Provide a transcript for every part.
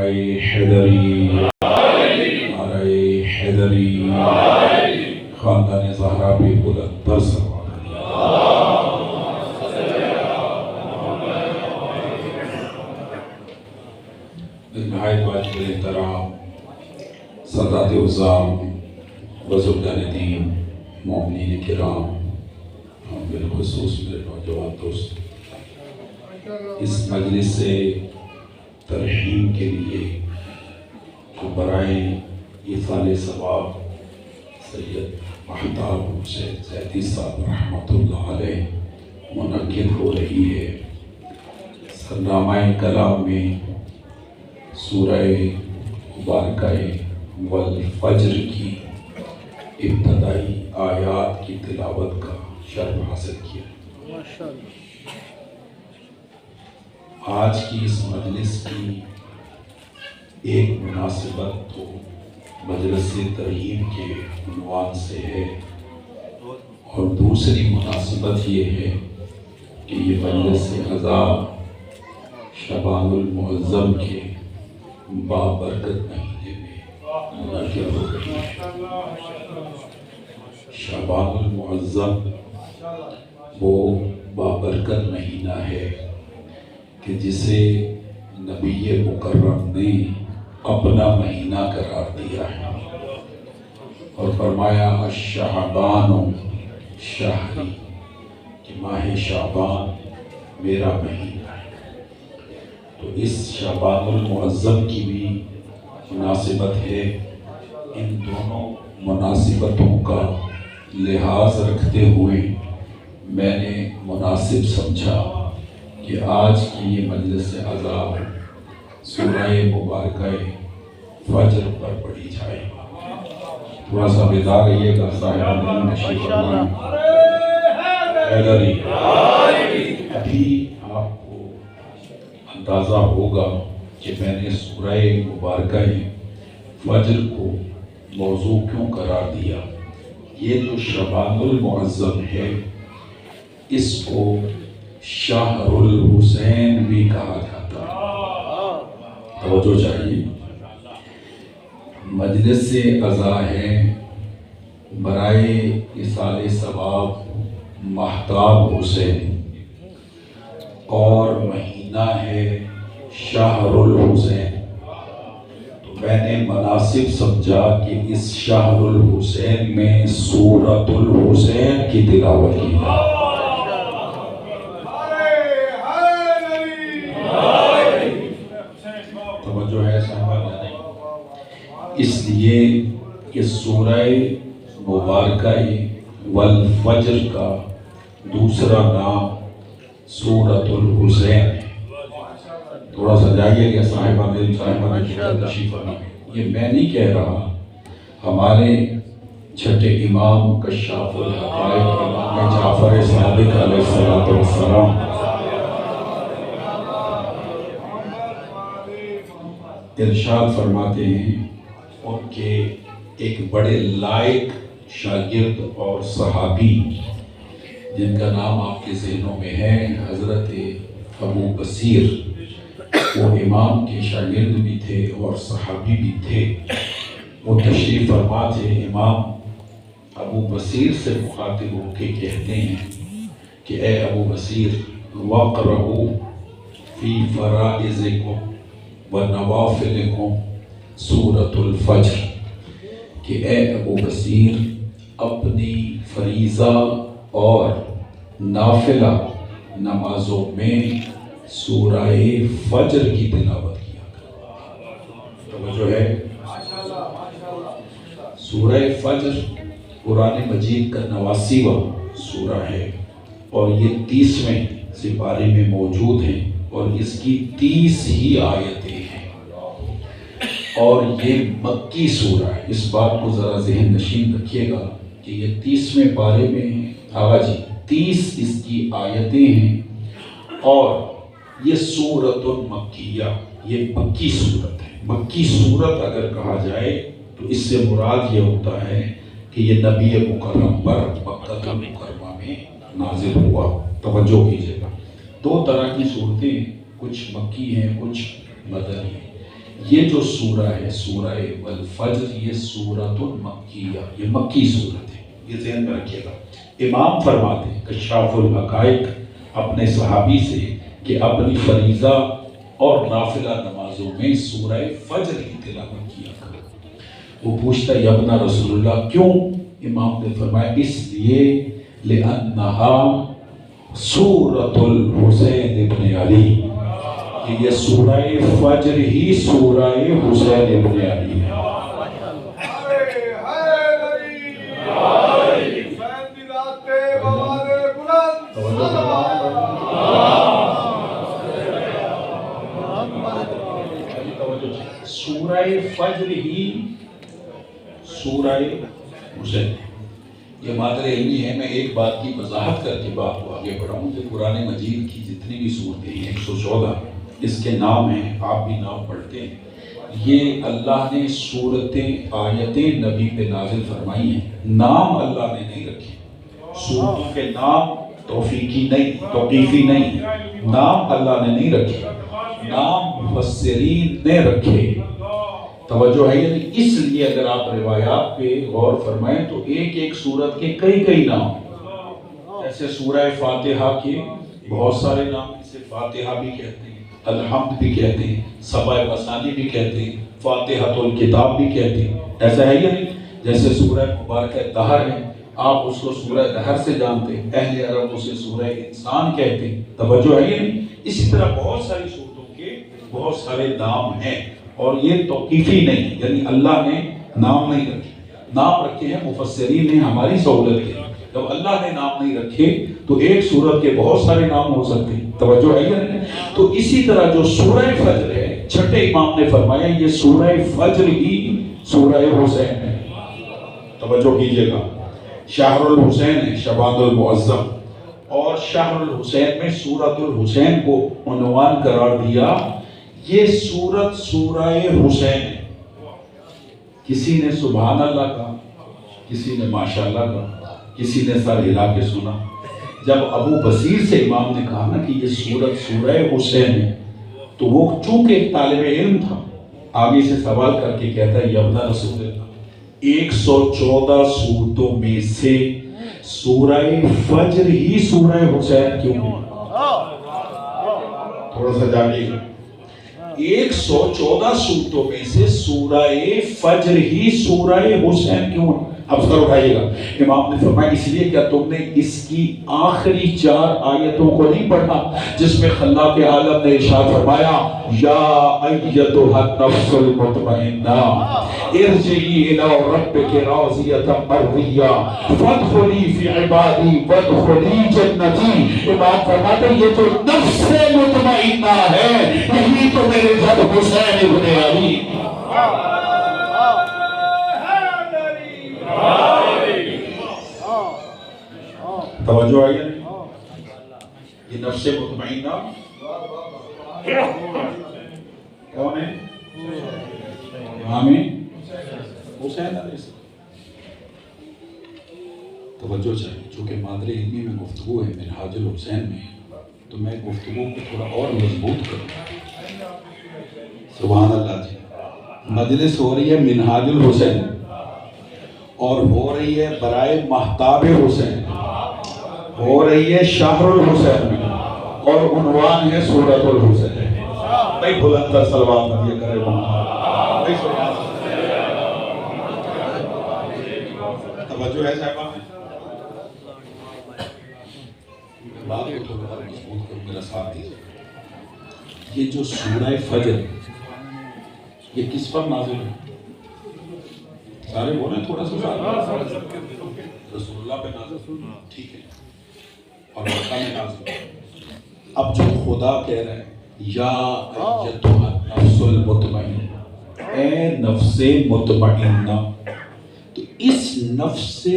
حیدری، نعرہ حیدری، خاندان زہرا بھی بلند تر سلوات نہایت واجب احترام سادات عظام بزرگان دین، مومنین کرام، بالخصوص میرے نوجوان دوست، اس مجلس سے ترحیم کے لیے جو برائے ایصال ثواب سید مہتاب حسین زیدی صاحب رحمۃ اللہ علیہ منعقد ہو رہی ہے۔ سرنامہ کلام میں سورہ مبارکہ والفجر کی ابتدائی آیات کی تلاوت کا شرف حاصل کیا۔ آج کی اس مجلس کی ایک مناسبت تو مجلس ترحیم کے عنوان سے ہے، اور دوسری مناسبت یہ ہے کہ یہ مجلس عزا شعبان المعظم کے بابرکت مہینے میں منعقد ہو رہی ہے۔ شعبان المعظم وہ بابرکت مہینہ ہے کہ جسے نبی مکرم نے اپنا مہینہ قرار دیا ہے، اور فرمایا الشعبان شہری، کہ ماہ شعبان میرا مہینہ ہے۔ تو اس شعبان المعظم کی بھی مناسبت ہے۔ ان دونوں مناسبتوں کا لحاظ رکھتے ہوئے میں نے مناسب سمجھا کہ آج کی یہ مجلس عزا سورہ مبارکہ فجر پر پڑھی جائے۔ تھوڑا سا بیدار رہیے گا صاحب نشیب فرمائیں۔ حیدری، ابھی آپ کو اندازہ ہوگا کہ میں نے سورہ مبارکہ فجر کو موضوع کیوں قرار دیا۔ یہ جو شعبان المعظم ہے، اس کو شہر الحسین بھی کہا جاتا ہے۔ توجہ چاہیے، مجلس عزا ہے برائے ایصال ثواب مہتاب حسین، اور مہینہ ہے شہر الحسین۔ تو میں نے مناسب سمجھا کہ اس شہر الحسین میں سورۃ الحسین کی تلاوت کی جائے۔ توجہ ہے صاحبہ؟ اس لیے کہ سورہ مبارکہ والفجر کا دوسرا نام سورۃ الحسین ہے۔ تھوڑا سا جائیے کہ صاحبہ دل صاحبہ تشریف فرمائیں۔ یہ میں نہیں کہہ رہا، ہمارے چھٹے امام کشاف الحقائق امام جعفر صادق علیہ السلام ارشاد فرماتے ہیں، ان کے ایک بڑے لائق شاگرد اور صحابی جن کا نام آپ کے ذہنوں میں ہے، حضرت ابو بصیر، وہ امام کے شاگرد بھی تھے اور صحابی بھی تھے۔ وہ تشریف فرما تھے، امام ابو بصیر سے مخاطب ہو کے کہتے ہیں کہ اے ابو بصیر، وَقْرَؤُوا فِي فَرَائِضِكُمْ وَنَوَافِلِكُمْ سورۃ الفجر، کہ اے ابو بصیر، اپنی فریضہ اور نافلہ نمازوں میں سورہ فجر کی تلاوت کیا کرو۔ توجہ ہے، سورہ فجر قرآن مجید کا 89واں سورہ ہے، اور یہ 30ویں سپارے میں موجود ہے، اور اس کی 30 ہی آیتیں ہیں، اور یہ مکی سورہ ہے۔ اس بات کو ذرا ذہن نشین رکھیے گا کہ یہ 30ویں پارے میں آغا جی 30 اس کی آیتیں ہیں، اور یہ سورۃ مکیہ، یہ مکی سورت ہے۔ مکی سورت اگر کہا جائے تو اس سے مراد یہ ہوتا ہے کہ یہ نبی مکرم پر مکہ مکرمہ میں نازل ہوا۔ توجہ کیجیے گا، دو طرح کی صورتیں، کچھ مکی ہیں کچھ مدنی ہیں۔ یہ جو سورہ ہے سورہ والفجر، یہ سورۃ مکیہ، یہ مکی سورت ہے، یہ ذہن میں رکھیے گا۔ امام فرماتے ہیں کشاف الحقائق اپنے صحابی سے کہ اپنی فریضہ اور نافلہ نمازوں میں سورہ فجر کی تلاوت کیا کرو۔ وہ پوچھتا ہے ابن رسول اللہ کیوں؟ امام نے فرمایا اس لیے لأنہا سورۃ الحسین ابن علی، کہ یہ سورہ فجر ہی سورہ حسین ابن علی ہے۔ سورہ فجر ہی سورہ حسین، یہ مادر علمی ہے۔ میں ایک بات کی وضاحت کر کے بات کو آگے بڑھاؤں کہ قرآن مجید کی جتنی بھی صورتیں ہیں 114 اس کے نام ہیں، آپ بھی نام پڑھتے ہیں، یہ اللہ نے صورتیں آیتیں نبی پہ نازل فرمائی ہیں، نام اللہ نے نہیں رکھے۔ صورتوں کے نام توفیقی نہیں، توقیفی نہیں، نام اللہ نے نہیں رکھے، نام مفسرین نے رکھے۔ توجہ ہے، یعنی اس لیے اگر آپ روایات پہ غور فرمائیں تو ایک ایک سورت کے کئی نام، ایسے سورہ فاتحہ کے بہت سارے نام، اسے فاتحہ بھی کہتے ہیں، الحمد بھی کہتے ہیں، سبع مثانی بھی کہتے ہیں، فاتحۃ الکتاب بھی کہتے ہیں، ایسا ہے یا نہیں؟ جیسے سورہ مبارکہ دہر ہے، آپ اس کو سورہ دہر سے جانتے ہیں، اہل عرب اسے سورہ انسان کہتے ہیں، توجہ ہے یا نہیں؟ اسی طرح بہت ساری صورتوں کے بہت سارے نام ہیں، اور یہ توقیفی نہیں، یعنی اللہ نے نام نہیں رکھے، نام رکھے ہیں مفسرین نے ہماری سہولت کے۔ جب اللہ نے نام نہیں رکھے تو ایک سورت کے بہت سارے نام ہو سکتے ہیں، توجہ ہے یا نہیں؟ تو اسی طرح جو سورہ فجر ہے، چھٹے امام نے فرمایا یہ سورہ فجر ہی سورہ حسین ہے، توجہ کیجئے گا۔ شہر الحسین ہے، شبان المعظم، اور شہر الحسین میں سورۃ الحسین کو عنوان قرار دیا، یہ سورت سورہ حسین ہے۔ کسی نے سبحان اللہ کہا، کسی نے ماشاءاللہ کہا، کسی نے سر ہلا کے سنا۔ جب ابو بصیر سے امام نے کہا نا کہ یہ سورت سورہ حسین ہے، تو وہ چونکہ ایک طالب علم تھا، آگے سے سوال کر کے کہتا ہے یا ابن رسول اللہ 114 صورتوں میں سے سورہ فجر ہی سورہ حسین کیوں ہے؟ تھوڑا سا جانیے گا، 114 صورتوں میں سے سورہ فجر ہی سورہ حسین کیوں ہے؟ اب سر اٹھائیے گا۔ امام نے فرمایا اس لیے کیا تم نے اس کی آخری 4 آیتوں کو نہیں پڑھا جس میں خلاق عالم نے ارشاد فرمایا یا ایتھا النفس المطمئنہ ارجعی الی ربک راضیۃ مرضیہ فادخلی فی عبادی وادخلی جنتی۔ امام فرماتے ہیں یہ جو نفس مطمئنہ ہے یہی تو میرے جد حسین ابن علی۔ توجہ آئی ہے؟ یہ نفس مطمئنہ کون ہے؟ امام حسین علیہ السلام۔ توجہ چاہیے، چونکہ مادر علمی میں گفتگو ہے منہاج الحسین میں، تو میں گفتگو کو تھوڑا اور مضبوط کروں۔ سبحان اللہ جی، مجلس ہو رہی ہے منہاج الحسین اور ہو رہی ہے برائے مہتاب حسین، ہو رہی ہے شہر الحسین میں، اور عنوان ہے سورۃ الحسین۔ بھائی بلند تر صلوات پڑھیے کرے بھائی، توجہ ہے صاحبہ؟ بات کو تھوڑا مضبوط کرو، میرا ساتھ دیجیے۔ یہ جو سورہ فجر یہ کس پر نازل ہے؟ سارے بولیں تھوڑا سا، رسول اللہ پہ نازل، ٹھیک ہے، اور مکہ میں نازل۔ اب جو خدا کہہ رہا ہے یا ایتھا النفس المطمئنہ، اے نفس مطمئنہ، تو اس نفس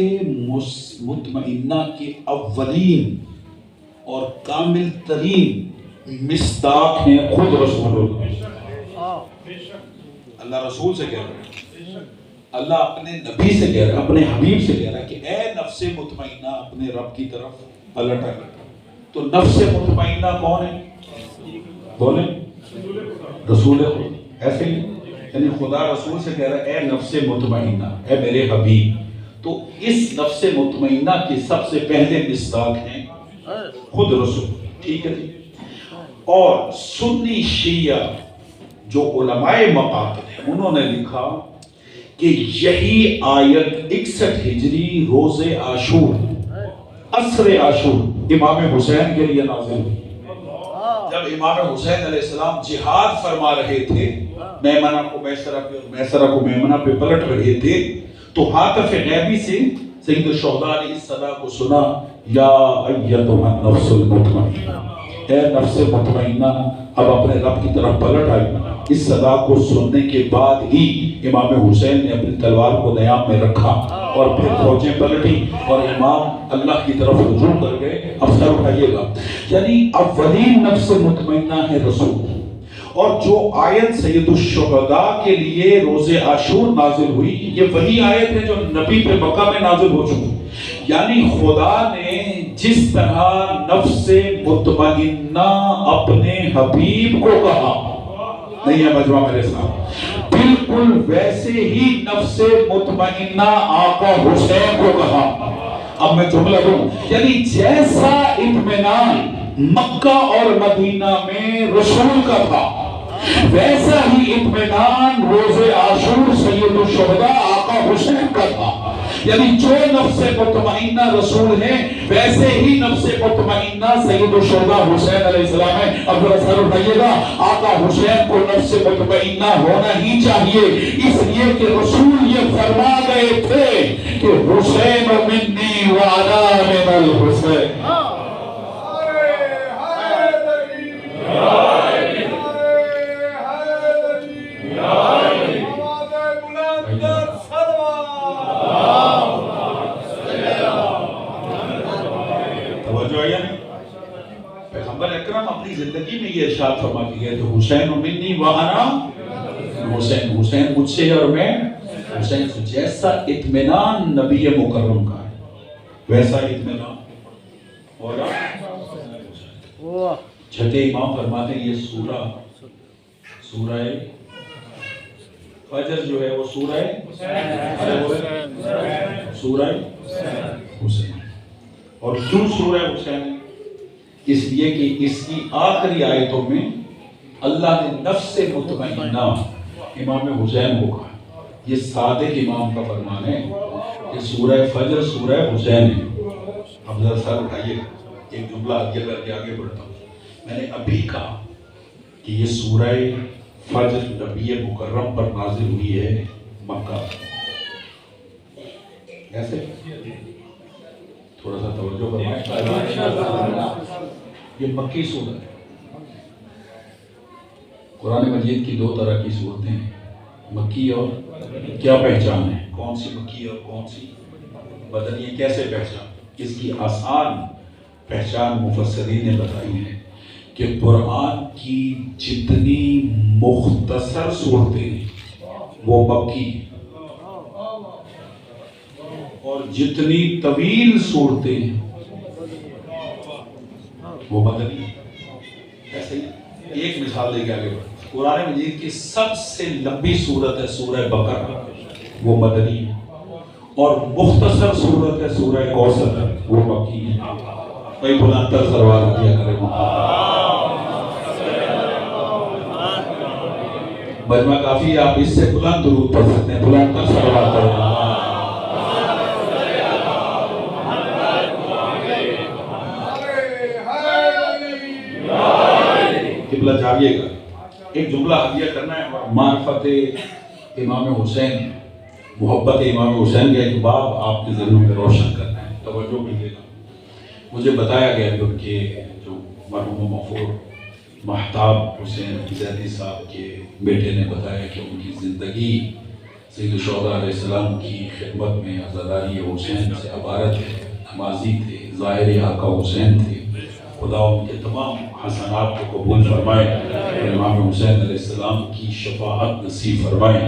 مطمئنہ کے اولین اور کامل ترین مصداق ہیں خود رسول اللہ۔ اللہ رسول سے کہہ رہا ہے، اللہ اپنے نبی سے کہہ رہا ہے، اپنے حبیب سے کہہ رہا ہے کہ اے نفس مطمئنہ اپنے رب کی طرف پلٹ آئے۔ تو نفس مطمئنہ کون ہے؟ بولیں، رسول خدا، ایسے ہی یعنی خدا رسول سے کہہ رہا ہے اے نفس مطمئنہ، اے میرے حبیب. تو اس نفس مطمئنہ کی سب سے پہلے مصداق ہیں خود رسول. ٹھیک ہے جی. اور سنی شیعہ جو علماء مقاتل ہیں انہوں نے لکھا کہ یہی آیت 61 ہجری روز عاشور عصر عاشور امام حسین کے لیے نازل ہوئی. جب امام حسین علیہ السلام جہاد فرما رہے تھے، میمنہ کو میسرہ پہ اور میسرہ کو میمنہ پہ پلٹ رہے تھے، تو حاطف غیبی سے سید الشہداء نے اس صدا کو سنا، یا ایتھا النفس المطمئنہ، اے نفس مطمئنہ اب اپنے رب کی طرف پلٹ آئی. اس صدا کو سننے کے بعد ہی امام حسین نے اپنی تلوار کو نیام میں رکھا اور پھر فوجیں پلٹی اور امام اللہ کی طرف رجوع کر گئے. اب سر اٹھائیے گا، یعنی اولین نفس مطمئنہ ہے رسول. اور جو آیت سید الشہداء کے لیے روز عاشور نازل ہوئی، یہ وہی آیت ہے جو نبی پہ مکہ میں نازل ہو چکی. یعنی خدا نے جس طرح نفس مطمئنہ اپنے حبیب کو کہا، نہیں ہے مجمع میرے ساتھ، بالکل ویسے ہی نفس مطمئنہ آقا حسین کو کہا. اب میں جملہ دوں، یعنی جیسا اطمینان مکہ اور مدینہ میں رسول کا تھا، ویسا ہی اطمینان روز عاشور سید الشہداء آقا حسین کا تھا. یعنی جو نفس مطمئنہ رسول ہے ویسے ہی نفس مطمئنہ سید الشہداء حسین علیہ السلام ہے. اب ذرا سر اٹھائیے گا، آقا حسین کو نفس مطمئنہ ہونا ہی چاہیے، اس لیے کہ رسول یہ فرما گئے تھے کہ حسین منی وانا من الحسین. پیغمبر اکرم اپنی زندگی میں یہ ارشاد فرما کے گئے تو حسین منی وانا حسین، حسین مجھ سے اور میں حسین سے. جیسا اطمینان نبی مکرم کا ہے ویسا اطمینان اور چھٹے امام فرماتے ہیں یہ سورہ فجر جو ہے وہ سورہ حسین. اور کیوں سورہ حسین؟ اس لیے کہ اس کی آخری آیتوں میں اللہ نے نفس مطمئنہ امام حسین کو کہا. یہ صادق امام کا فرمان ہے کہ سورہ فجر سورہ حسین ہے. اب ذرا سر اٹھائیے، ایک جملہ عدیہ کر کے آگے بڑھتا ہوں. میں نے ابھی کہا کہ یہ سورہ فجر نبی مکرم پر نازل ہوئی ہے مکہ. ایسے تھوڑا سا توجہ فرمائیں، یہ مکی سورت ہے. قرآن مجید کی دو طرح کی صورتیں ہیں، مکی اور کیا پہچان ہے؟ کون سی مکی اور کون سی مدنی؟ کیسے پہچان؟ اس کی آسان پہچان مفسرین نے بتائی ہے کہ قرآن کی جتنی مختصر صورتیں وہ مکی اور جتنی طویل صورتیں وہ مدنی. ایسے ہی ایک مثال دے کے آگے بڑھیں. قرآن مجید کی سب سے لمبی صورت ہے سورہ بقرہ، وہ مدنی ہے. اور مختصر صورت ہے سورہ کوثر، وہ مکی ہے. کوئی بلندتر سروار کیا کرے مجمع کافی ہے، آپ اس سے بلند درود پڑھ سکتے ہیں. بلندتر سروار کریں. قبلہ جاگیے گا. ایک جملہ ہدیہ کرنا ہے. معرفت امام حسین، محبت امام حسین کا ایک باب آپ کے ذہنوں میں روشن کرنا ہے. توجہ کیجیے گا. مجھے بتایا گیا کہ ان کے جو مرحوم مغفور مہتاب حسین زیدی صاحب کے بیٹے نے بتایا کہ ان کی زندگی سید الشہداء علیہ السلام کی خدمت میں عزاداری حسین سے عبارت ہے. نمازی تھے، ظاہر آقا حسین تھے. خدا ان کے تمام حسنات کو قبول فرمائے اور امام حسین علیہ السلام کی شفاعت نصیب فرمائے.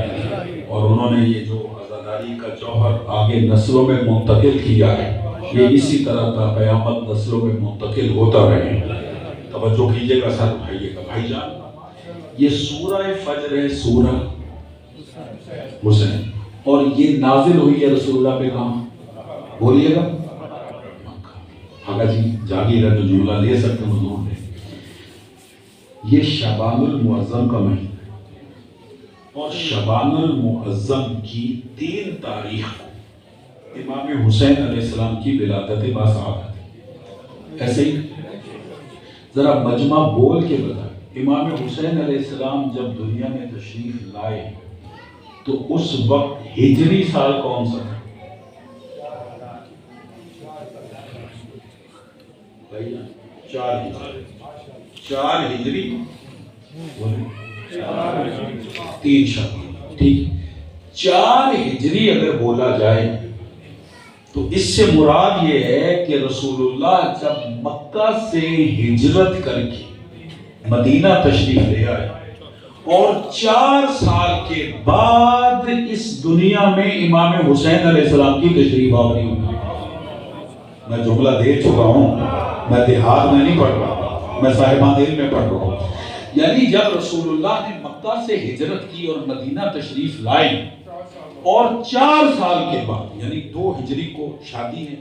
اور انہوں نے یہ جو عزاداری کا جوہر آگے نسلوں میں منتقل کیا ہے، یہ اسی طرح تا قیامت نسلوں میں منتقل ہوتا رہے. توجہ کیجیے گا، سر اٹھائیے گا. بھائی جان، یہ سورہ فجر ہے. سورہ حسین. اور یہ نازل ہوئی ہے رسول اللہ پہ کہاں؟ بولیے گا. آگا جی جاگیے گا تو جملہ لے سکتے حضور نے. یہ شعبان المعظم کا مہینہ اور شعبان المعظم کی 3 تاریخ کو امام حسین علیہ السلام کی ولادت باسعادت. ایسے ہی ذرا مجمع بول کے بتائیں، امام حسین علیہ السلام جب دنیا میں تشریف لائے تو اس وقت ہجری سال کون سا تھا؟ 4 ہجری 3 شعبان. ٹھیک، 4 ہجری اگر بولا جائے تو اس سے مراد یہ ہے کہ رسول اللہ جب مکہ سے ہجرت کر کے مدینہ تشریف لے آئے اور 4 سال کے بعد اس دنیا میں امام حسین علیہ السلام کی تشریف آوری ہوئی. میں جملہ دے چکا ہوں، میں دیہات میں نہیں پڑھ رہا، میں صاحبان علم میں پڑھ رہا ہوں. یعنی جب رسول اللہ نے مکہ سے ہجرت کی اور مدینہ تشریف لائی اور 4 سال کے بعد یعنی 2 ہجری کو شادی ہے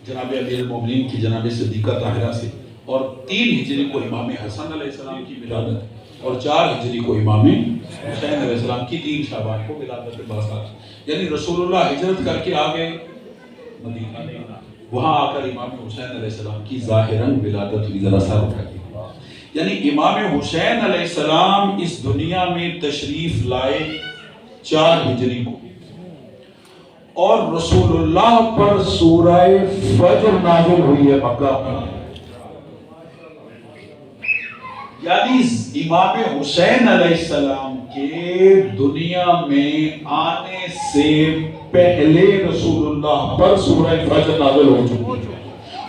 جناب امیر المومنین کی جناب صدیقہ طاہرہ سے، اور 3 ہجری کو امام حسن علیہ السلام کی ولادت اور 4 ہجری کو امام حسین علیہ السلام کی 3 شعبان کو ولادت باسعادت. یعنی رسول اللہ ہجرت کر کے آ گئے مدینہ، وہاں آ کر امام حسین علیہ السلام کی ظاہراً ولادت ہوئی. ذرا سر اٹھائیے. یعنی امام حسین علیہ السلام اس دنیا میں تشریف لائے 4 ہجری کو اور رسول اللہ پر سورہ فجر نازل ہوئی ہے مکہ میں. یعنی امام حسین علیہ السلام کے دنیا میں آنے سے پہلے رسول اللہ پر سورہ فجر نازل ہو چکی ہے.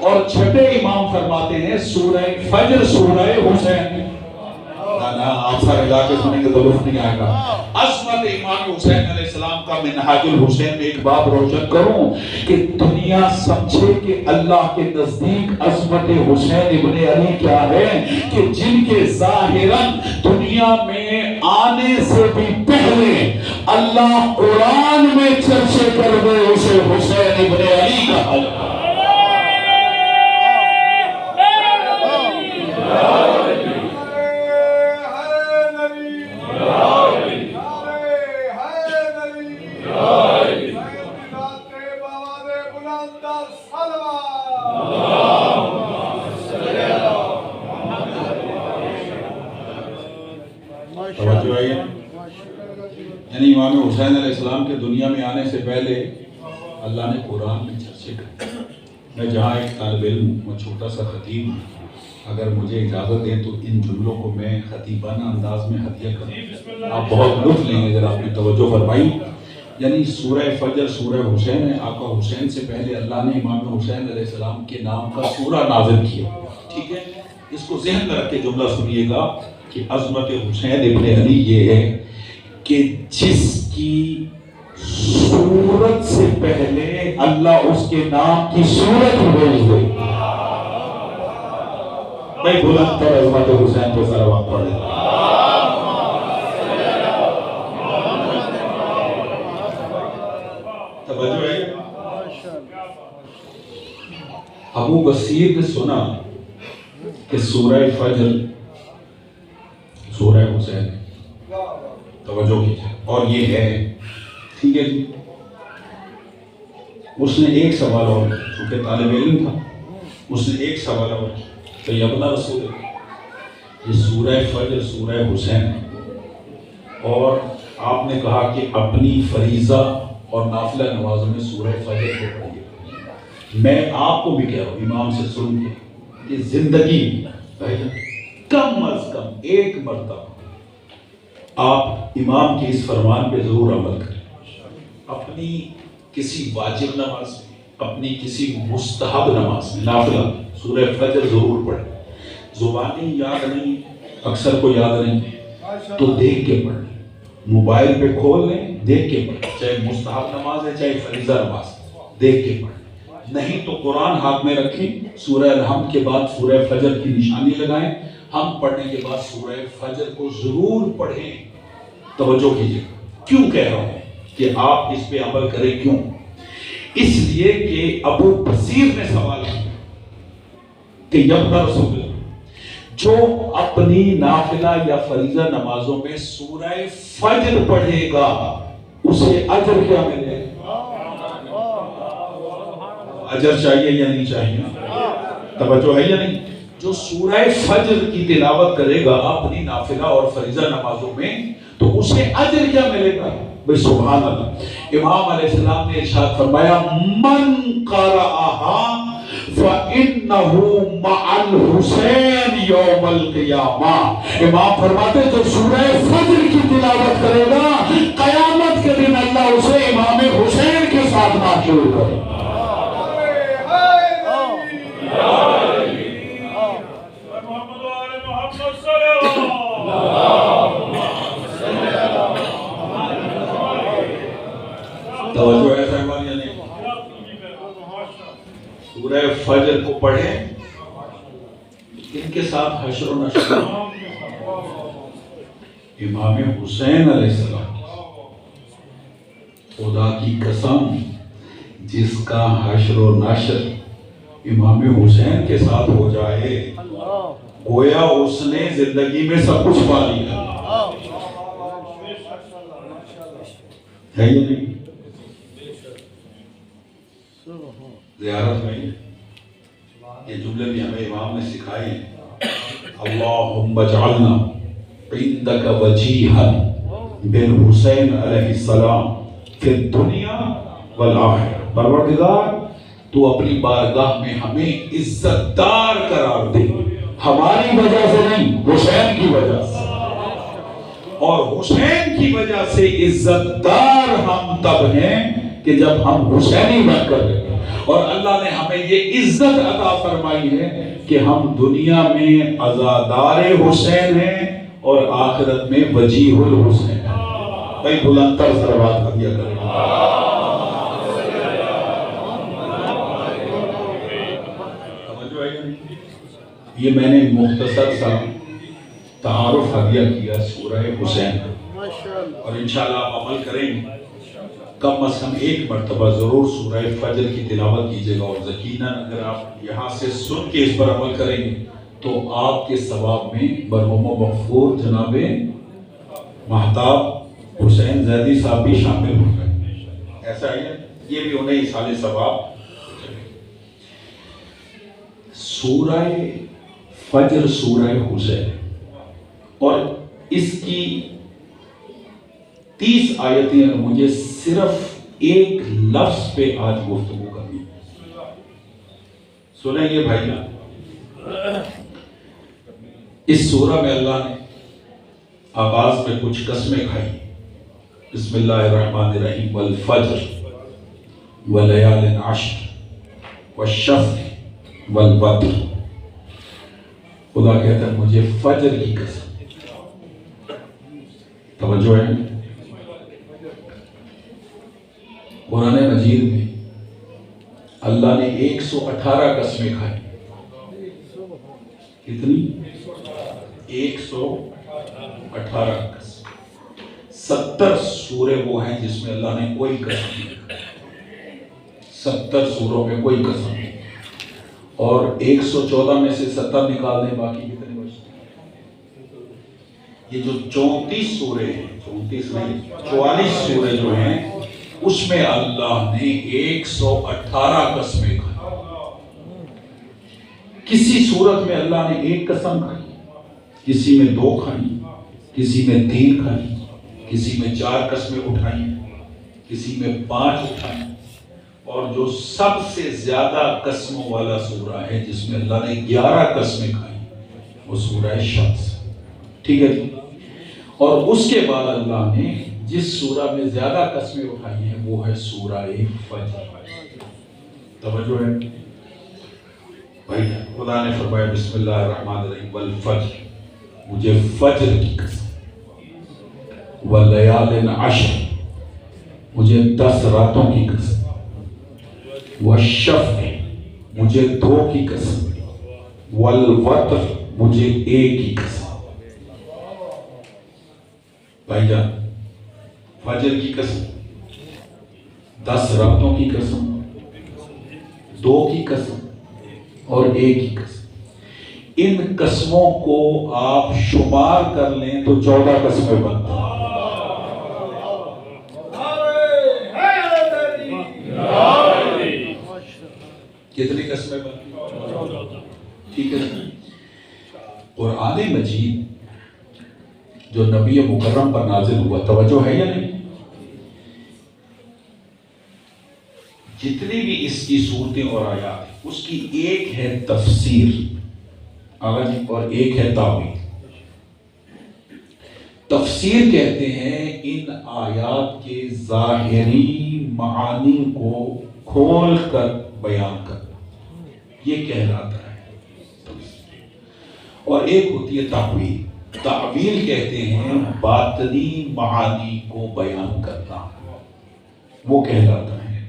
اور چھٹے امام فرماتے ہیں سورہ فجر سورہ حسین. آپ سارے علاقے سنیں گے تو لطف نہیں آئے گا. عظمت امام حسین علیہ السلام کا منہاج الحسین میں ایک بات روشن کروں کہ دنیا سمجھے کہ اللہ کے نزدیک عظمت حسین ابن علی کیا ہے کہ جن کے ظاہراً دنیا میں آنے سے بھی پہلے اللہ قرآن میں چرچے کر دے اسے حسین ابن علی کا حل. یعنی امام حسین علیہ السلام کے دنیا میں آنے سے پہلے اللہ نے قرآن میں چرچے کرے. میں جہاں ایک طالب علم ہوں، چھوٹا سا خطیب ہوں، اگر مجھے اجازت دیں تو ان جملوں کو میں خطیبانہ انداز میں ہدیہ کروں. آپ بہت لطف لیں گے اگر آپ نے توجہ فرمائی. یعنی سورہ فجر سورہ حسین ہے. آقا حسین سے پہلے اللہ نے امام حسین علیہ السلام کے نام کا سورہ نازل کیا. ٹھیک ہے، اس کو ذہن میں رکھ کے جملہ سنیے گا کہ عظمت حسین ابن علی یہ ہے کہ جس کی صورت سے پہلے اللہ اس کے نام کی صورت بھیج دے. میں بلند کر عظمت حسین پہ صلوات پڑھ لیتا. توجہ ہے. ابو بصیر نے سنا کہ سورہ فجر سورہ حسین، توجہ کیجیے، اور یہ ہے. ٹھیک ہے جی. اس نے ایک سوال اور، چونکہ طالب علم تھا، اس نے ایک سوال اور کہ یا اللہ رسول یہ سورہ فجر سورہ حسین اور آپ نے کہا کہ اپنی فریضہ اور نافلہ نمازوں میں سورہ فجر کو پڑھیے. میں آپ کو بھی کہہ رہا ہوں امام سے سن کے کہ زندگی کم از کم ایک مرتبہ آپ امام کے اس فرمان پہ ضرور عمل کریں. اپنی کسی واجب نماز میں، اپنی کسی مستحب نماز میں نافلہ سورہ فجر ضرور پڑھیں. زبانی یاد نہیں، اکثر کو یاد نہیں تو دیکھ کے پڑھ لیں. موبائل پہ کھول لیں، دیکھ کے پڑھیں. چاہے مستحب نماز ہے چاہے فریضہ نماز، دیکھ کے پڑھیں. نہیں تو قرآن ہاتھ میں رکھیں، سورہ الحمد کے بعد سورہ فجر کی نشانی لگائیں. ہم پڑھنے کے بعد سورہ فجر کو ضرور پڑھیں. توجہ کیجیے. کیوں کہہ رہا ہوں کہ آپ اس پہ عمل کریں؟ کیوں؟ اس لیے کہ ابو بصیر نے سوال کیا کہ یا رسول اللہ، جو اپنی نافلہ یا فریضہ نمازوں میں سورہ فجر پڑھے گا اسے اجر کیا ملے گا؟ اجر چاہیے یا نہیں چاہیے؟ توجہ ہے یا نہیں؟ جو سورہ فجر کی تلاوت کرے گا اپنی نافلہ اور فریضہ نمازوں میں تو اسے اجر کیا ملے گا؟ بھئی سبحان اللہ۔ امام علیہ السلام نے ارشاد فرمایا من قرأها فَإِنَّهُ مَعَ الْحُسَيْنِ يَوْمَ الْقِيَامَةِ۔ امام فرماتے جو سورہ فجر کی تلاوت کرے گا قیامت کے دن اللہ اسے امام حسین کے ساتھ محشور کرے گا۔ توجہ ہے صاحبان یا نہیں؟ سورہ فجر کو پڑھیں، ان کے ساتھ حشر و نشر امام حسین علیہ السلام، خدا کی قسم جس کا حشر و نشر امام حسین کے ساتھ ہو جائے گویا اس نے زندگی میں سب کچھ پا لیا ہے یا نہیں؟ زیارت میں یہ جملے بھی ہمیں امام نے سکھائے ہیں، اللہم اجعلنا عندک وجیہا بالحسین علیہ السلام فی الدنیا والآخرہ۔ پروردگار تو اپنی بارگاہ میں ہمیں عزت دار قرار دے، ہماری وجہ سے نہیں، حسین کی وجہ سے، اور حسین کی وجہ سے عزت دار ہم تب ہیں کہ جب ہم حسینی بن کر رہے ہیں۔ اور اللہ نے ہمیں یہ عزت عطا فرمائی ہے کہ ہم دنیا میں عزادار حسین ہیں اور آخرت میں وجیہ الحسین ہیں۔ بھائی بلند تر صلوات کر دیا کریں۔ یہ میں نے مختصر سا تعارف ہدیہ کیا سورہ حسین، اور انشاءاللہ آپ عمل کریں گے، کم از کم ایک مرتبہ ضرور سورہ فجر کی تلاوت کیجئے گا، اور یقیناً اگر آپ یہاں سے سن کے اس پر عمل کریں گے تو آپ کے ثواب میں مرحوم و مغفور جناب مہتاب حسین زیدی صاحب بھی شامل ہو گئے، ایسا ہی ہے، یہ بھی انہیں اصحال ثواب۔ سورہ فجر سورہ حسین، اور اس کی 30 آیتیں ہیں، مجھے صرف ایک لفظ پہ آج گفتگو کرنی ہے۔ سنیں گے بھائی جان، اس سورہ میں اللہ نے آغاز میں کچھ قسمیں کھائی، بسم اللہ الرحمن الرحیم، والفجر ولیال عشر والشفع والوتر۔ خدا کہتا ہے مجھے فجر کی قسم، توجہ ہے۔ قرآن مجید میں اللہ نے 118 قسمیں کھائی، کتنی؟ 118 قسم۔ 70 سورے وہ ہیں جس میں اللہ نے کوئی قسم نہیں کھائی، 70 سوروں میں کوئی قسم نہیں، اور 114 میں سے 70 نکال دیں، باقی کتنے بچتے ہیں؟ یہ جو 34 سورے ہیں، 34 نہیں 44 سورے جو ہیں، اس میں اللہ نے 118 قسمیں کھائی۔ کسی صورت میں اللہ نے ایک قسم کھائی، کسی میں 2 کھائی، کسی میں 3 کھائی، کسی میں 4 قسمیں اٹھائی، کسی میں 5 اٹھائی، اور جو سب سے زیادہ قسموں والا سورہ ہے جس میں اللہ نے 11 قسمیں کھائی، وہ سورہ شمس، ٹھیک ہے جی۔ اور اس کے بعد اللہ نے جس سورہ میں زیادہ قسمیں اٹھائی ہیں وہ ہے سورہ فجر۔ توجہ ہے بھائی، خدا نے فرمایا بسم اللہ الرحمن الرحیم، والفجر، مجھے فجر کی قسم، ولیال عشر، مجھے 10 راتوں کی قسم، والشفع، مجھے 2 کی قسم، والوتر، مجھے 1 کی قسم۔ بھائی جان فجر کی قسم، 10 راتوں کی قسم، 2 کی قسم اور 1 کی قسم۔ ان قسموں کو آپ شمار کر لیں تو 14 قسمیں بنتی ہیں۔ کتنی قسمیں بنتی ہیں؟ ٹھیک ہے۔ قرآن مجید جو نبی مکرم پر نازل ہوا، توجہ ہے یا نہیں؟ جتنی بھی اس کی صورتیں اور آیات، اس کی ایک ہے تفسیر اور ایک ہے تعویل۔ تفسیر کہتے ہیں ان آیات کے ظاہری معانی کو کھول کر بیان کرنا، یہ کہلاتا ہے۔ اور ایک ہوتی ہے تعویل۔ تعویل کہتے ہیں باطنی معانی کو بیان کرنا، وہ کہلاتا ہے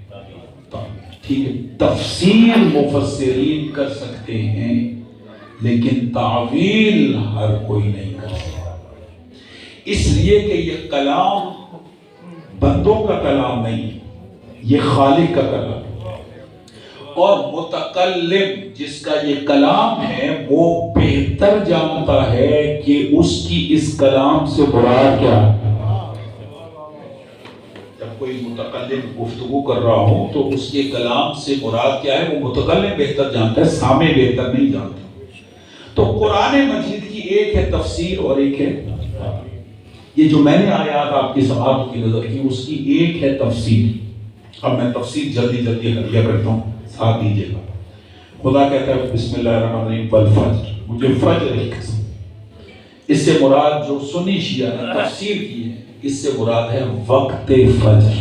تعویل۔ ٹھیک ہے۔ تفسیر مفسرین کر سکتے ہیں لیکن تعویل ہر کوئی نہیں کر سکتا، اس لیے کہ یہ کلام بندوں کا کلام نہیں، یہ خالق کا کلام ہے، اور متکلم جس کا یہ کلام ہے وہ بہتر جانتا ہے کہ اس کی اس کلام سے مراد کیا ہے۔ جب کوئی متکلم گفتگو کر رہا ہو تو اس کے کلام سے مراد کیا ہے، وہ متکلم بہتر جانتا ہے، سامع بہتر نہیں جانتا۔ تو قرآن مجید کی ایک ہے تفسیر اور ایک ہے، یہ جو میں نے آیات آپ کی سماعت کی نظر کی، اس کی ایک ہے تفسیر۔ اب میں تفسیر جلدی حلیہ کرتا ہوں، ساتھ دیجیے گا۔ خدا کہتا ہے بسم اللہ الرحمن الرحیم والفجر، مجھے فجر کی قسم۔ اس سے مراد جو سنی شیعہ نے تفسیر کی ہے، اس سے مراد ہے وقت فجر۔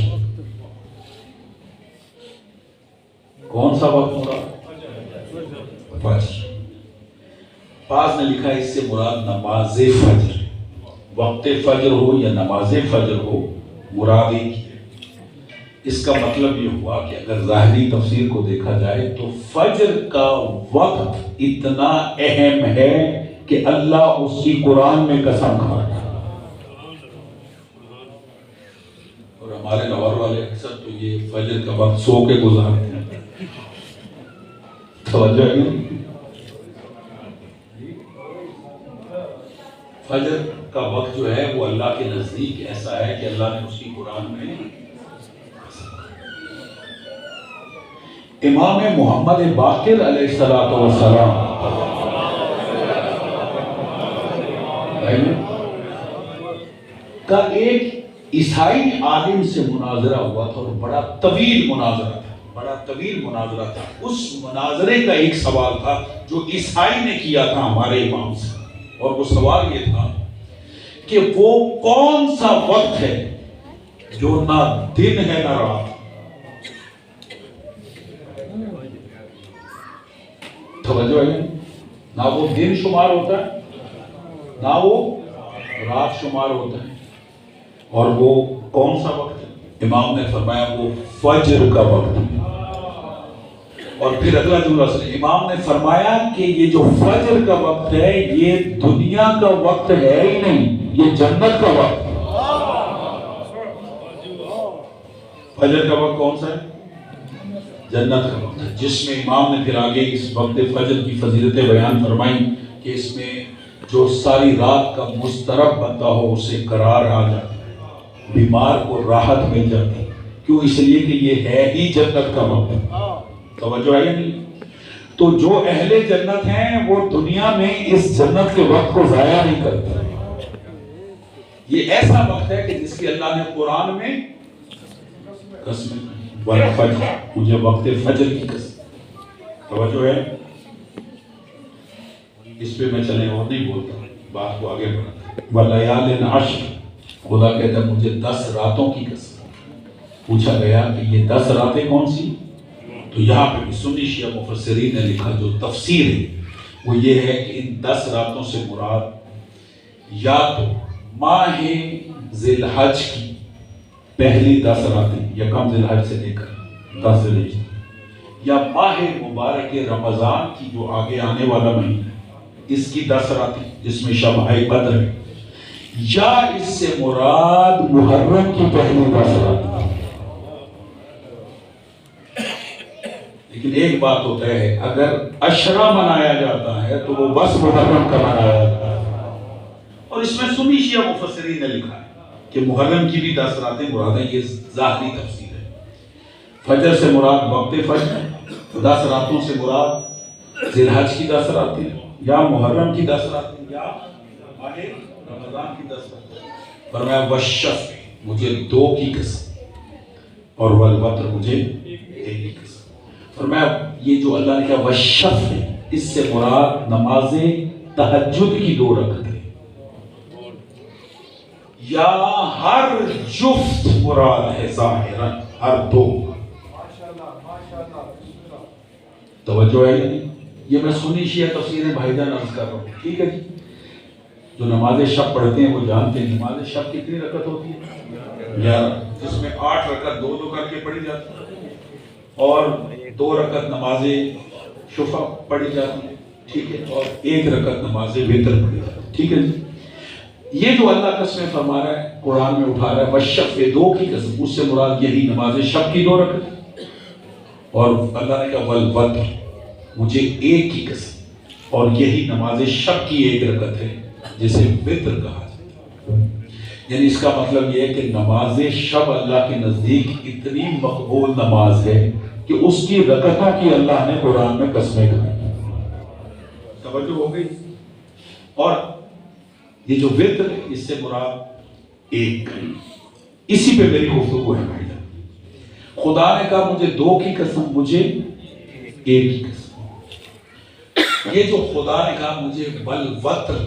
کون سا وقت مراد؟ فجر۔ بعض نے لکھا ہے اس سے مراد نماز فجر، وقت فجر ہو یا نماز فجر ہو، مراد ایک ہی ہے۔ اس کا مطلب یہ ہوا کہ اگر ظاہری تفسیر کو دیکھا جائے تو فجر کا وقت اتنا اہم ہے کہ اللہ اس کی قرآن میں قسم کھا رہا ہے۔ اور ہمارے لاہور والے اکثر تو یہ فجر کا وقت سو کے گزارتے ہیں، توجہ ہے۔ فجر کا وقت جو ہے وہ اللہ کے نزدیک ایسا ہے کہ اللہ نے اس کی قرآن میں۔ امام محمد باقر علیہ السلام کا ایک عیسائی عالم سے مناظرہ ہوا تھا، اور بڑا طویل مناظرہ تھا۔ اس مناظرے کا ایک سوال تھا جو عیسائی نے کیا تھا ہمارے امام سے، اور وہ سوال یہ تھا کہ وہ کون سا وقت ہے جو نہ دن ہے نہ رات۔ توجہ ہے، نہ وہ دن شمار ہوتا ہے نہ وہ رات شمار ہوتا ہے، اور وہ کون سا وقت ہے؟ امام نے فرمایا وہ فجر کا وقت ہے۔ اور پھر اگلا جملہ سنیں، امام نے فرمایا کہ یہ جو فجر کا وقت ہے یہ دنیا کا وقت ہے ہی نہیں، یہ جنت کا وقت ہے۔ فجر کا وقت کون سا ہے؟ جنت کا وقت ہے، جس میں امام نے پھر آگے اس وقت فجر کی فضیلتیں بیان فرمائیں کہ اس میں جو ساری رات کا مضطرب بندہ ہو اسے قرار آ جاتا ہے، بیمار کو راحت مل جاتی ہے۔ کیوں؟ اس لیے کہ یہ ہے ہی جنت کا وقت۔ توجہ ہے یا نہیں؟ تو جو اہل جنت ہیں وہ دنیا میں اس جنت کے وقت کو ضائع نہیں کرتے۔ یہ ایسا وقت ہے کہ جس کی اللہ نے قرآن میں قسم والفجر، مجھے وقت فجر کی قسم۔ توجہ ہے؟ اس پہ میں چلے اور نہیں بولتا، بات کو آگے بڑھاتا۔ وَلَيَالٍ عَشْرٍ، خدا کہتا ہے مجھے 10 راتوں کی قسم۔ پوچھا گیا کہ یہ 10 راتیں کون سی؟ تو یہاں پہ بھی سنی شیعہ مفسرین نے لکھا جو تفسیر ہے وہ یہ ہے کہ ان 10 راتوں سے مراد یا تو ماہ ذی الحج کی پہلی 10 راتیں، یکم ذی الحج سے لے کر 10 ذی الحج، یا ماہ مبارک رمضان کی جو آگے آنے والا مہینہ اس کی 10 راتیں جس میں شب قدر ہے، یا اس سے مراد محرم کی پہلی 10 رات. لیکن ایک بات ہوتا ہے، اگر عشرہ منایا جاتا ہے تو وہ بس محرم کا منایا جاتا ہے. اور اس میں سنی شیعہ مفسرین نے لکھا ہے کہ محرم کی بھی 10 راتیں مراد ہیں. یہ ظاہری تفسیر ہے. فجر سے مراد وقت فجر، 10 راتوں سے مراد ذی الحج کی 10 راتیں یا محرم کی 10 راتیں یا ماہ رمضان کی 10 راتیں. فرمایا والشفع، مجھے 2 کی قسم، اور والوتر، مجھے 1 کی قسم. فرمایا یہ جو اللہ نے کہا والشفع، اس سے مراد نماز تہجد کی 2 رکعتیں یا ہر جفت مراد ہے ظاہراً، ہر 2. توجہ ہے نہیں؟ یہ میں سنی شیعہ تفسیریں بھائی جان عرض کر رہا ہوں، ٹھیک ہے جی. جو نماز شب پڑھتے ہیں وہ جانتے ہیں نماز شب کتنی رکعت ہوتی ہے؟ 11، جس میں 8 رکعت 2 کر کے پڑھی جاتی ہے اور 2 رکعت نماز شفع پڑھی جاتی ہے، ٹھیک ہے، اور 1 رکعت نماز وتر پڑھی جاتی ہے، ٹھیک ہے جی. یہ جو اللہ قسمیں فرما رہا ہے قرآن میں اٹھا رہا ہے والشفع، 2 کی قسم، اس سے مراد یہی نماز شب کی 2 رکعت، اور اللہ نے کہا والوتر، مجھے 1 کی قسم، اور یہی نماز شب کی 1 رکعت ہے جسے وتر کہا جاتا ہے. یعنی اس کا مطلب یہ ہے کہ نماز شب اللہ کے نزدیک اتنی مقبول نماز ہے کہ اس کی رکعتوں کی اللہ نے قرآن میں قسمیں کھائی. توجہ ہو گئی؟ اور یہ جو وتر ہے اس سے مراد 1. اسی پہ میری گفتگو ہے بھائی جان. خدا نے کہا مجھے 2 کی قسم، مجھے 1 کی قسم. یہ جو خدا نے کہا مجھے والوتر،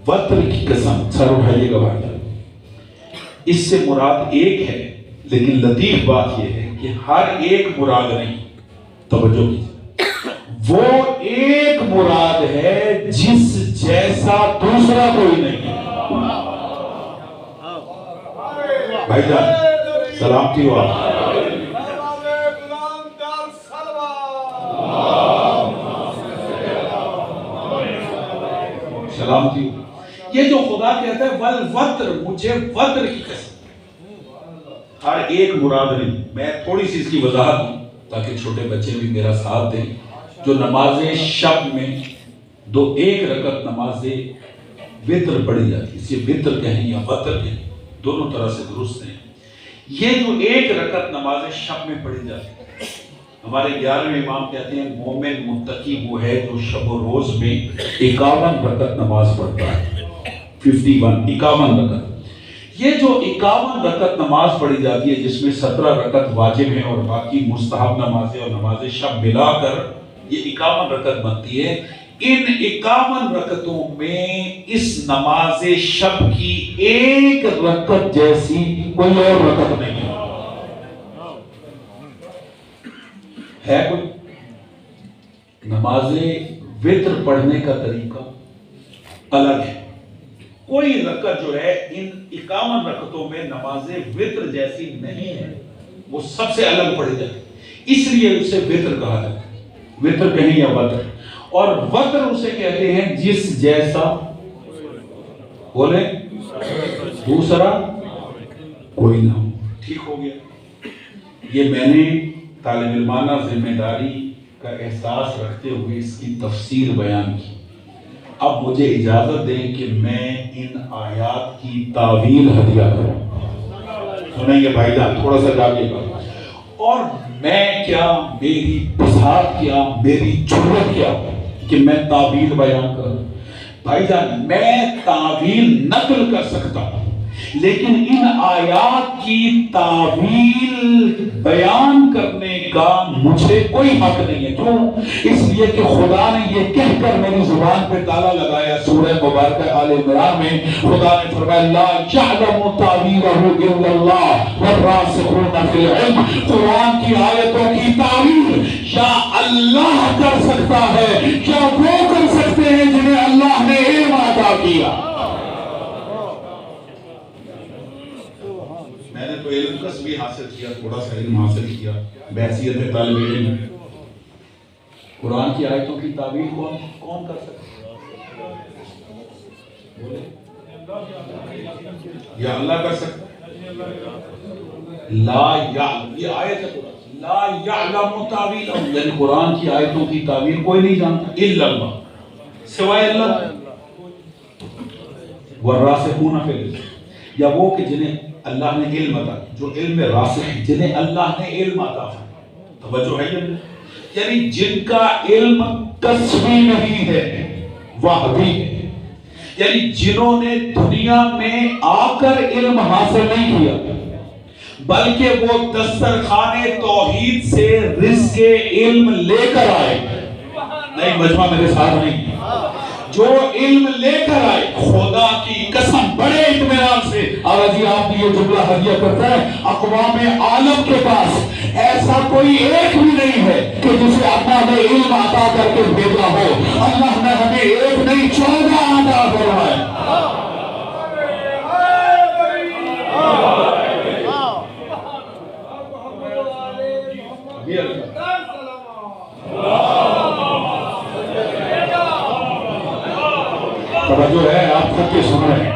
وتر کی قسم، سر اٹھائیے گا بھائی جان، اس سے مراد 1 ہے. لیکن لطیف بات یہ ہے کہ ہر 1 مراد نہیں. توجہ کیجیے، وہ 1 مراد ہے جس جیسا دوسرا کوئی نہیں. بھائی جان سلامتی ہو آپ. سلامتی ہو. یہ جو خدا کہتا ہے والوتر، مجھے وتر کی قسم، ہر 1 مراد نہیں. میں تھوڑی سی اس کی وضاحت دوں تاکہ چھوٹے بچے بھی میرا ساتھ دیں. جو نماز شب میں 1 رکعت نماز وتر پڑھی جاتی ہے، اسے وتر کہیں یا وتر کہیں، دونوں طرح سے درست ہیں. یہ جو 1 رکعت نماز شب میں پڑھی جاتی ہے، ہمارے 11ویں امام کہتے ہیں مومن متقی وہ ہے جو شب و روز میں 51 رکعت نماز پڑھتا ہے. 51 رکعت. یہ جو 51 رکعت نماز پڑھی جاتی ہے جس میں 17 رکعت واجب ہیں اور باقی مستحب نمازیں اور نماز شب ملا کر یہ 51 رکعت بنتی ہے. ان 51 رکعتوں میں اس نماز شب کی 1 رکعت جیسی کوئی اور رکعت نہیں ہے. کوئی نماز وتر پڑھنے کا طریقہ الگ ہے. کوئی رکعت جو ہے ان 51 رکعتوں میں نماز وتر جیسی نہیں ہے، وہ سب سے الگ پڑھی جاتی ہے، اس لیے اسے وتر کہا جاتا ہے. وتر کہیں یا وتر. اور وتر اسے کہتے ہیں جس جیسا، بولے، دوسرا کوئی نہ ہو. ٹھیک ہو گیا. یہ میں نے طالب علمانہ ذمہ داری کا احساس رکھتے ہوئے اس کی تفسیر بیان کی. اب مجھے اجازت دیں کہ میں ان آیات کی تعویل ہدیہ کروں. سنیں گے بھائی جان؟ تھوڑا سا جاگے گا. اور میں کیا، میری بساط کیا، میری جرأت کیا کہ میں تعویل بیان کروں. بھائی جان میں تعویل نقل کر سکتا ہوں لیکن ان آیات کی تعویل بیان کرنے کا مجھے کوئی حق نہیں ہے. کیوں؟ اس لیے کہ خدا نے یہ کہہ کر میری زبان پہ تالا لگایا. سورہ مبارکہ آل عمران میں خدا نے فرمایا لا یعلم تاویلہ الا اللہ والراسخون فی العلم. قرآن کی آیتوں کی تعویل یا اللہ کر سکتا ہے یا وہ کر سکتے ہیں جنہیں اللہ نے علم عطا کیا. میں نے تو علم کسبی حاصل کیا، تھوڑا سا علم حاصل کیا بحیثیت طالب علم. قرآن کی آیتوں کی تعبیر کون کر سکتا ہے؟ بولے یا اللہ کر سکتا لا یعلم، یہ آیت ہے قرآن، لا یعلم تعویلہ، یعنی قرآن کی آیتوں کی تعویل کوئی نہیں جانتا الا اللہ، سوائے اللہ، والراسخون فی العلم، یا وہ کہ جنہیں اللہ نے علم عطا، جو علم راسخ، جنہیں اللہ نے علم عطا، توجہ ہے، یعنی جن کا علم کسبی نہیں ہے، وحبی ہے، یعنی جنہوں نے دنیا میں آ کر علم حاصل نہیں کیا بلکہ وہ دسترخوان توحید سے رزق علم لے کر آئے، نہیں مجمع میرے ساتھ نہیں، جو علم لے کر آئے، خدا کی قسم بڑے اطمینان سے، اور جی آپ نے یہ جملہ ہدیہ کرتا ہے، اقوام عالم کے پاس ایسا کوئی ایک بھی نہیں ہے کہ جسے اللہ نے علم عطا کر کے بھیجا ہو، اللہ نے ہمیں ایک نہیں 14 عطا فرمائے۔ توجہ ہے، آپ خود کے سن رہے ہیں،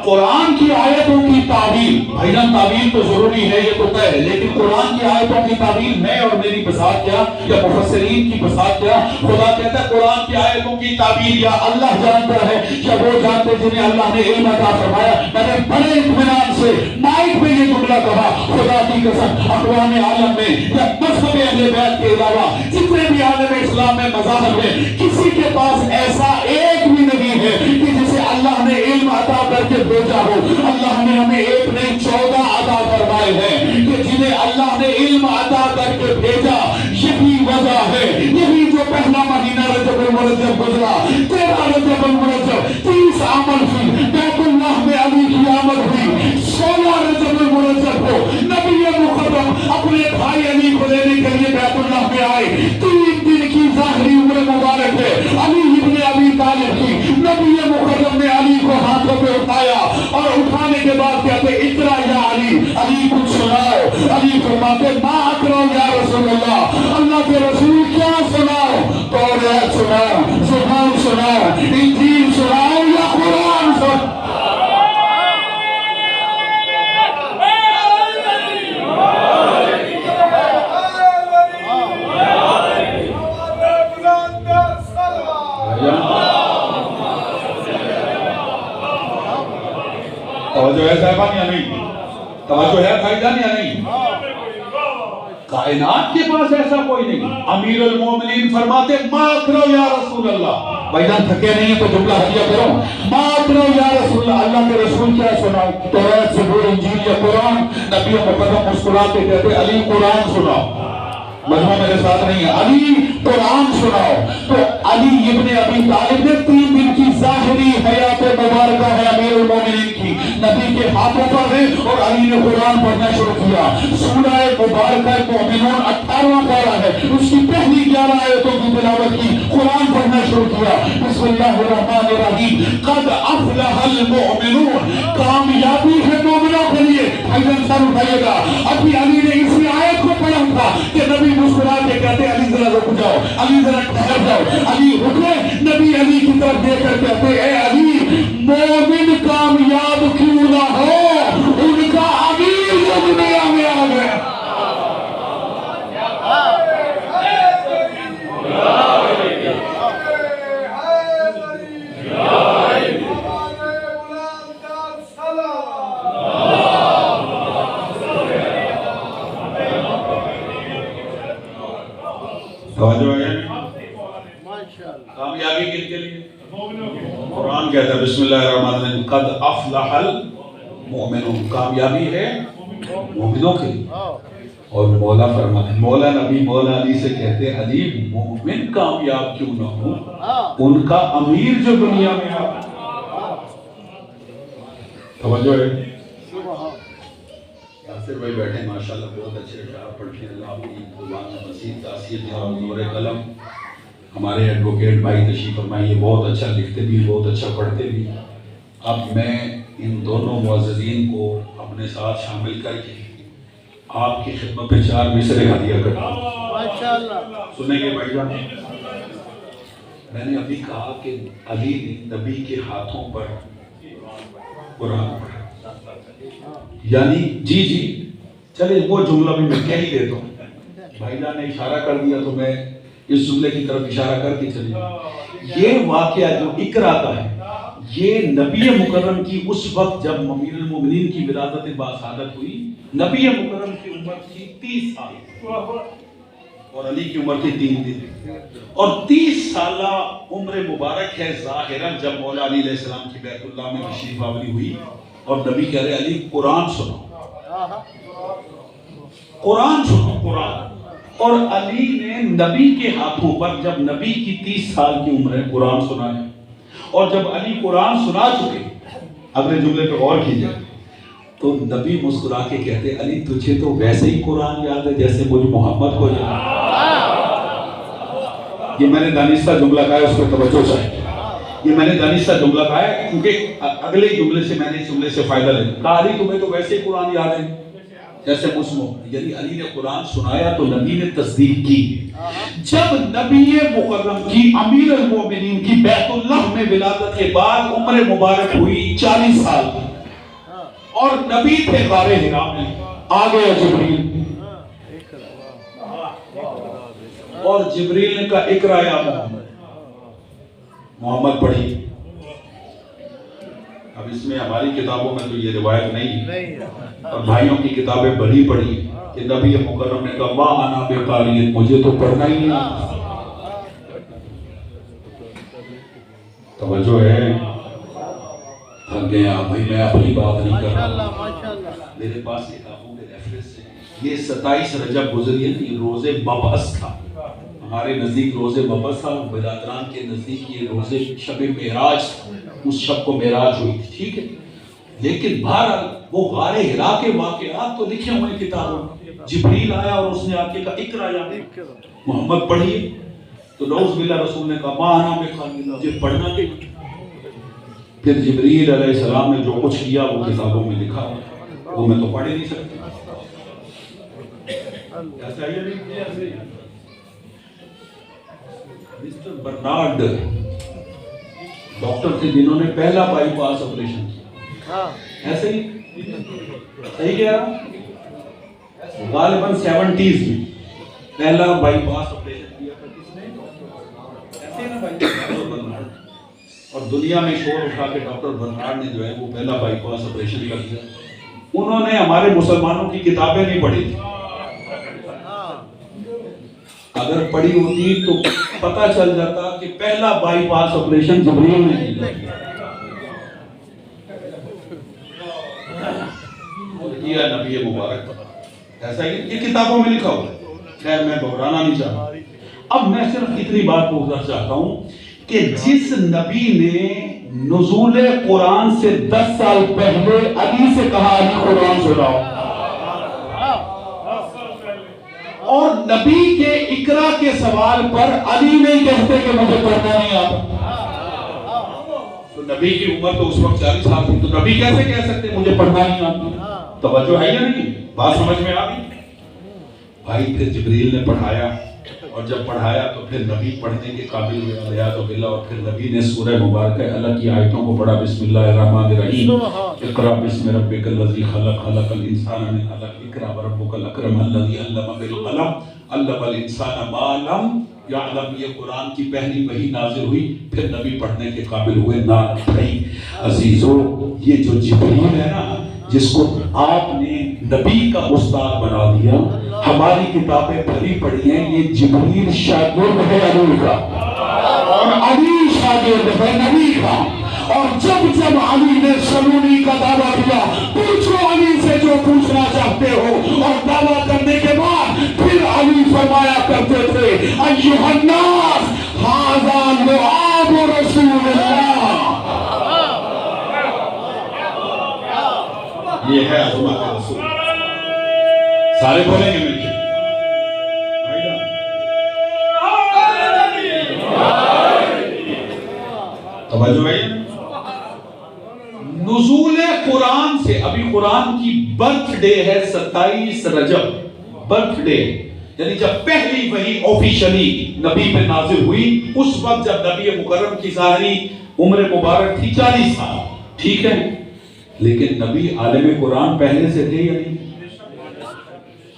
قرآن کی آیتوں کی تعویل، بھائیان تعویل تو ضروری ہے، یہ تو طے ہے، لیکن قرآن کی آیتوں کی تعویل میں اور میری بساط کیا یا مفسرین کی بساط کیا؟ خدا کہتا ہے قرآن کی آیتوں کی تعویل یا اللہ جانتا ہے یا وہ جانتے جنہیں اللہ نے علم عطا فرمایا۔ میں نے بڑے اطمینان سے مائک میں یہ جملہ کہا، خدا کی قسم اقوام عالم میں یا مذہب اہل بیت کے علاوہ جتنے بھی عالم اسلام میں مذاہب ہیں، کسی کے پاس ایسا ایک بھی نہیں ہے کہ جسے اللہ نے علم عطا کر کے بھیجا ہو۔ اللہ نے ہمیں ایک نہیں 14 عطا فرمائے ہیں کہ جنہیں اللہ نے علم عطا کر کے بھیجا، یہی وجہ ہے، یہی جو پہلا مہینہ رجب المرجب گزرا، 13 رجب المرجب، 30 عمل فی بیت اللہ میں علی کی آمد ہوئی، 16 رجب المرجب کو نبی مقدم اپنے بھائی علی کو لینے کے لیے بیت اللہ میں آئے، 3 دن کی ظاہری عمر مبارک ہے علی ابن ابی طالب کی، نبی مقدم نے علی کو ہاتھوں پہ اٹھایا اور اٹھانے کے بعد کہتے اقرا یا علی، علی کچھ سناؤ، علی فرماتے ما اقرا یا رسول اللہ، اللہ کے رسول کیا سناؤ؟ توریت سناؤ، زبان سناؤ، انجیل سناؤ یا قرآن سناؤ؟ توجہ ہے صاحبان یا نہیں؟ توجہ ہے بھائی جان یا نہیں؟ کائنات کے پاس ایسا کوئی نہیں۔ امیر المومنین فرماتے ما کرو یا رسول اللہ، بھائی جان تھکے نہیں ہیں تو جملہ ہدیہ کرو، ما کرو یا رسول اللہ، اللہ کے رسول کیا سناؤ؟ توریت زبور انجیل یا قرآن؟ نبی مقدم مسکراتے کہتے علی قرآن سناؤ، مجمع میرے ساتھ نہیں ہے، علی قرآن سناؤ۔ تو علی ابن ابی طالب نے 3 دن کی ظاہری حیات مبارکہ ہے امیر المومنین کی، نبی کے ہاتھوں پر ہے، اور علی نے قرآن پڑھنا شروع کیا۔ سورہ مبارکہ مومنون 18واں پارہ ہے، اس کی پہلی 11 آیتوں کی تلاوت کی، قرآن پڑھنا شروع کیا۔ بسم اللہ الرحمن الرحیم، قد افلح المؤمنون، کامیابی ہے مومنوں کے لیے۔ بھائیان سر اٹھائیے گا، ابھی علی نے اسی آیت کو پڑھا تھا کہ نبی مسکرا کے کہتے علی ذرا رک جاؤ، علی ذرا ٹھہر جاؤ، علی رکے، نبی علی کی طرف دیکھ کر کہتے اے علی، مومن کامیاب کیوں نہ ہو، ان کا امیر جو دنیا میں آ گیا۔ کامیابی کن کے لیے؟ قرآن کہتا ہے بسم اللہ الرحمن الرحیم قد افلح المؤمنون، کامیابی ہے مومنوں کے لیے۔ اور مولا فرماتے، مولا نبی مولا علی سے کہتے علی مومن کامیاب کیوں نہ ہو، ان کا امیر جو دنیا میں آ۔ توجہ ہے، یاسر بھائی بیٹھے ماشاءاللہ بہت اچھے اشعار پڑھتے ہیں، اللہ آپ کی زبان میں مزید تاثیر دے اور نور قلم۔ ہمارے ایڈوکیٹ بھائی تشریف فرمائیے، بہت اچھا لکھتے بھی، بہت اچھا پڑھتے بھی۔ اب میں ان دونوں معززین کو اپنے ساتھ شامل کر کے آپ کی خدمت پہ 4 مصرے ہدیہ کرتا ہوں، سنیں گے بھائی جان؟ میں نے ابھی کہا کہ علی نے نبی کے ہاتھوں پر قرآن پڑھا. یعنی جی چلے وہ جملہ بھی میں کہہ ہی دیتا ہوں. بھائی جان نے اشارہ کر دیا تو میں اس جملے کی طرف اشارہ کر کے چلی. یہ واقعہ جو اقرا کا ہے یہ نبی مکرم کی اس وقت جب امیر المومنین کی ولادت باصادت ہوئی. نبی مکرم کی عمر تھی 30 سال اور علی کی عمر تھی 3 دن. اور 30 سالہ عمر مبارک ہے ظاہراً جب مولا علی علیہ السلام کی بیت اللہ میں تشریف آوری ہوئی اور نبی کہہ رہے علی قرآن سنو، قرآن سنو قرآن. اور علی نے نبی کے ہاتھوں پر جب نبی کی 30 سال کی عمر ہے قرآن سنایا. اور جب علی قرآن سنا چکے، اگلے جملے پہ غور کیجئے، تو نبی مسکرا کے کہتے علی تجھے تو ویسے ہی قرآن یاد ہے جیسے مجھے محمد کو یاد. یہ میں نے دانستہ جملہ کہا ہے، اس پر توجہ چاہیے. یہ میں نے دانستہ جملہ کہا ہے کیونکہ اگلے جملے سے میں نے اس جملے سے فائدہ لیا. کہا علی تمہیں تو ویسے ہی قرآن یاد ہے جیسے مسلم. یعنی علی نے قرآن سنایا تو نبی نے تصدیق کی. جب نبی مکرم کی امیر المومنین کی بیت اللہ میں ولادت کے بعد عمر مبارک ہوئی 40 سال اور نبی تھے غار حرا میں. آ گیا جبریل اور جبریل نے کہا اقرا یا محمد. محمد پڑھی. اب اس میں ہماری کتابوں میں تو یہ روایت نہیں ہے اور بھائیوں کی کتابیں بڑی پڑھی کہ نبی مکرم نے کہا ما انا بقاری، مجھے تو پڑھنا ہی نہیں. توجہ ہے. تھک گیا بھائی، میں اپنی بات نہیں کر رہا. میرے پاس کتابوں کے ریفرنس ہے. یہ 27 رجب گزری ہے، یہ روزے مبعث تھا. ہمارے نزدیک روزے مبعث تھا، برادران کے نزدیک یہ روزے شب معراج تھا. اس شب کو معراج ہوئی تھی. ٹھیک ہے، لیکن بہرحال وہ غار حرا کے واقعات تو لکھے ہوئے کتابوں. جبریل آیا اور اس نے آ کے کہا اقرا یا محمد پڑھیے. تو نعوذ باللہ رسول نے کہا ما انا بقاری، مجھے پڑھنا نہیں. پھر جبریل علیہ السلام نے جو کچھ کیا وہ کتابوں میں لکھا، وہ میں تو پڑھ ہی نہیں سکتا. مسٹر برنارڈ ڈاکٹر تھے جنہوں نے پہلا بائی پاس آپریشن کیا. ایسے ہی صحیح کیا غالباً 70s میں پہلا بائی پاس آپریشن کیا تھا. کس نے؟ ایسے نا بائی برنارڈ. اور دنیا میں شور اٹھا کے ڈاکٹر برنارڈ نے جو ہے وہ پہلا بائی پاس آپریشن کر دیا. انہوں نے ہمارے مسلمانوں کی کتابیں نہیں پڑھی تھی. اگر پڑھی ہوتی تو پتہ چل جاتا کہ پہلا بائی پاس آپریشن جبریل نے کیا نبی مبارک. ایسا ہی یہ کتابوں میں لکھا ہوا ہے. خیر میں بہرانا نہیں چاہتا. اب میں صرف اتنی بات پوچھنا چاہتا ہوں کہ جس نبی نے نزول قرآن سے 10 سال پہلے علی سے کہا علی قرآن سناؤ، اور نبی کے اقرا کے سوال پر علی نہیں کہتے کہ مجھے پڑھنا نہیں آتا. تو نبی کی عمر تو اس وقت 40 سال تھی، تو نبی کیسے کہہ سکتے مجھے پڑھنا نہیں آتا؟ توجہ ہے یا نہیں؟ بات سمجھ میں آ گئی؟ بھائی پھر جبریل نے پڑھایا اور جب پڑھایا تو پھر نبی پڑھنے کے قابل ہوئے علیہ باللہ. اور پھر نبی نے سورہ مبارکہ اللہ کی آیتوں کو پڑھا. بسم اللہ الرحمن الرحیم، اقرا بسم ربک الذی خلق، خلق الانسان من علق، اقرا وربک الاکرم الذی علم بالقلم، علم الانسان ما لم یعلم. یہ قرآن کی پہلی وحی نازل ہوئی، پھر نبی پڑھنے کے قابل ہوئے. نہ بھائی عزیزو، یہ جو جبریل ہے نا جس کو آپ نے نبی کا استاد بنا دیا، ہماری کتابیں پڑھی پڑھی ہیں، یہ جبریل شاگرد ہے علی کا اور علی شاگرد ہے نبی کا. اور جب جب علی نے سلونی کا دعویٰ دیا، پوچھو علی سے جو پوچھنا چاہتے ہو. اور دعویٰ کرنے کے بعد پھر علی فرمایا کرتے تھے ایھا الناس ھذا لعاب رسول اللہ. یہ ہے عظمت رسول. سارے بولیں گے مل کے توجہ ہے. نزول قرآن سے ابھی قرآن کی برتھ ڈے ہے 27 رجب. برتھ ڈے یعنی جب پہلی وحی آفیشلی نبی پہ نازل ہوئی، اس وقت جب نبی مکرم کی ظاہری عمر مبارک تھی 40 سال. ٹھیک ہے، لیکن نبی عالم قرآن پہلے سے تھے یا نہیں؟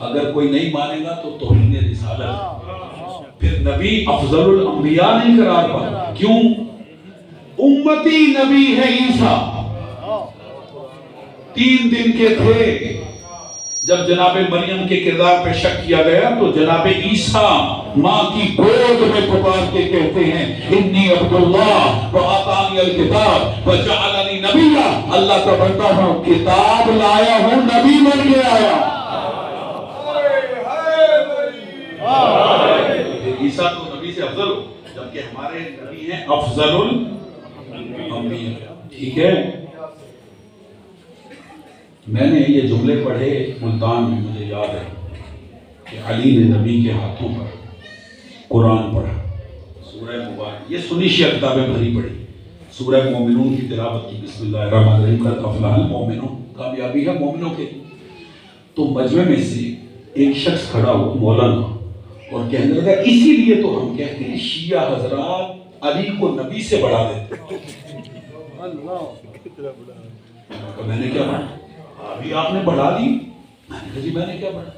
اگر کوئی نہیں مانے گا تو توہین رسالت. پھر نبی افضل الانبیاء نہیں قرار پا. کیوں؟ امتی نبی ہے عیسیٰ. 3 دن کے تھے جب جناب مریم کے کردار پہ شک کیا گیا تو جناب عیسیٰ ماں کی گود میں پکار کے کہتے ہیں انی عبداللہ وآتانی الکتاب وجعلنی نبیا. اللہ کا بندہ ہوں، کتاب لایا ہوں، نبی بن کے آیا. عیسیٰ تو نبی سے افضل ہو، جبکہ ہمارے نبی ہیں افضل الانبیاء. ٹھیک ہے. میں نے یہ جملے پڑھے ملتان میں، مجھے یاد ہے کہ علی نے نبی کے ہاتھوں پر قرآن پڑھا، سورہ مبارک. یہ سنی شیعہ کتابیں بھری پڑھی. سورہ مومنون کی تلاوت کی. بسم اللہ الرحمن الرحیم. قد افلح المومنون، کامیابی ہے مومنوں کے. تو مجمع میں سے ایک شخص کھڑا ہوا، مولانا، اور کہنے لگا اسی لیے تو ہم کہتے ہیں شیعہ حضرات علی کو نبی سے بڑھا دیتے. میں نے کیا پڑھا؟ ابھی آپ نے بڑھا لی. میں نے کہا جی میں نے کیا پڑھا؟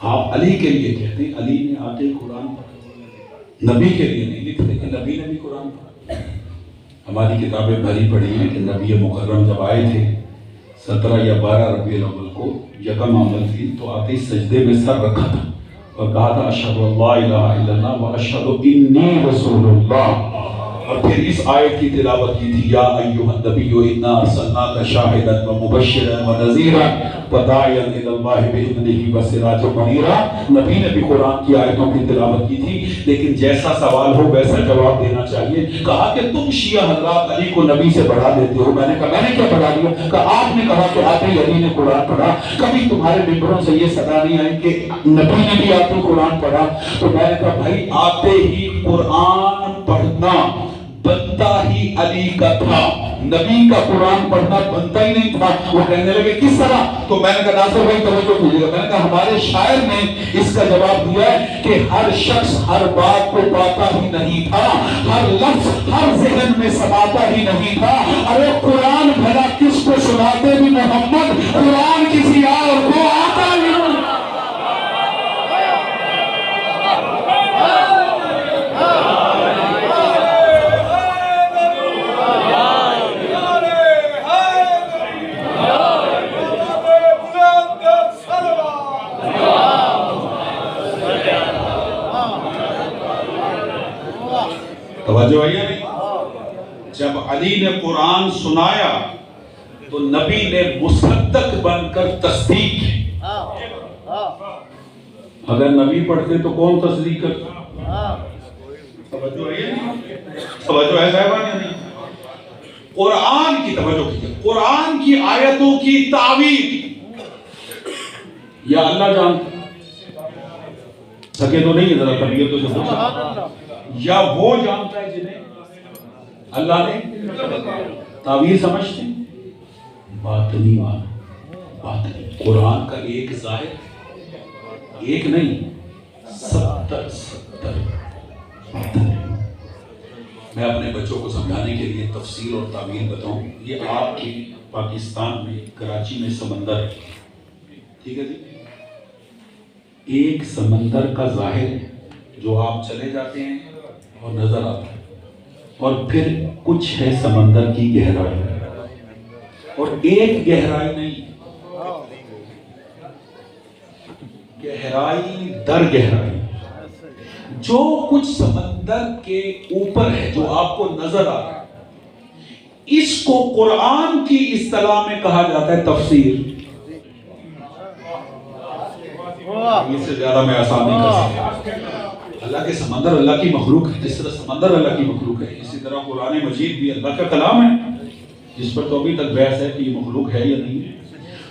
آپ علی کے لیے کہتے ہیں، علی نے آتے قرآن پڑھا، نبی کے لیے نہیں لکھتے کہ نبی نے بھی قرآن پڑھا. ہماری کتابیں بھری پڑھی ہیں کہ نبی مکرم جب آئے تھے 17 یا 12 ربیع الاول کو، یکم عمل تھی، تو آتے ہی سجدے میں سر رکھا تھا اور کہا تھا اشہد ان لا الہ الا اللہ واشہد انی رسول اللہ. اور پھر اس آیت کی تلاوت کی تھی یا ایھا النبی انا ارسلناک شاہدا ومبشرا ونذیرا وداعیا الی اللہ باذنہ وسراجا منیرا. نبی نے بھی قرآن کی آیتوں کی تلاوت کی تھی. لیکن جیسا سوال ہو ویسا جواب دینا چاہیے. کہا کہ تم شیعہ حضرات علی کو نبی سے بڑھا دیتے ہو. میں نے کہا میں نے کیا بڑھا دیا؟ کہا آپ نے کہا کہ آتے ہی علی نے قرآن پڑھا. کبھی تمہارے ممبروں سے یہ صدا نہیں آئی کہ نبی نے بھی آتے قرآن پڑھا؟ تو میں نے کہا بھائی آتے ہی قرآن پڑھنا بنتا ہی علی کا تھا، نبی کا قرآن پڑھنا بنتا ہی نہیں تھا. وہ کہنے لگے کس طرح؟ تو میں نے کہا ناصر بھائی توجہ کیجیے گا. میں نے کہا ہمارے شاعر نے اس کا جواب دیا ہے کہ ہر شخص ہر بات کو پاتا ہی نہیں تھا، ہر لفظ ہر ذہن میں سماتا ہی نہیں تھا. ارے قرآن بھلا کس کو سناتے بھی محمد، قرآن کسی اور کو آتا ہی نہیں. توجہ ہے یا نہیں؟ جب علی نے قرآن سنایا تو نبی نے مصدق بن کر تصدیق کی. اگر نبی پڑھتے تو کون تصدیق کرتا؟ توجہ ہے یا نہیں؟ توجہ ہے صاحبان یا نہیں؟ قرآن کی توجہ کیجئے، قرآن کی آیتوں کی تعویل یا اللہ جانتا سکے تو نہیں، ذرا طبیعت تو جو ہو یا وہ جانتا ہے جنہیں اللہ نے تعویل سمجھتے ہیں. باطنی باطنی قرآن کا ایک ظاہر، ایک نہیں 70 باطن. میں اپنے بچوں کو سمجھانے کے لیے تفسیر اور تعویل بتاؤں. یہ آپ کی پاکستان میں کراچی میں سمندر ہے، ٹھیک ہے جی. ایک سمندر کا ظاہر ہے جو آپ چلے جاتے ہیں اور نظر آتا ہے، اور پھر کچھ ہے سمندر کی گہرائی، اور ایک گہرائی نہیں، گہرائی در گہرائی. جو کچھ سمندر کے اوپر ہے جو آپ کو نظر آ رہا ہے، اس کو قرآن کی اصطلاح میں کہا جاتا ہے تفسیر. اس سے زیادہ میں آسان نہیں کر سکتا. اللہ کے سمندر اللہ کی مخلوق ہے، جس طرح سمندر اللہ کی مخلوق ہے، اسی طرح قرآن مجید بھی اللہ کا کلام ہے، جس پر تو ابھی تک بحث ہے کہ یہ مخلوق ہے یا نہیں ہے.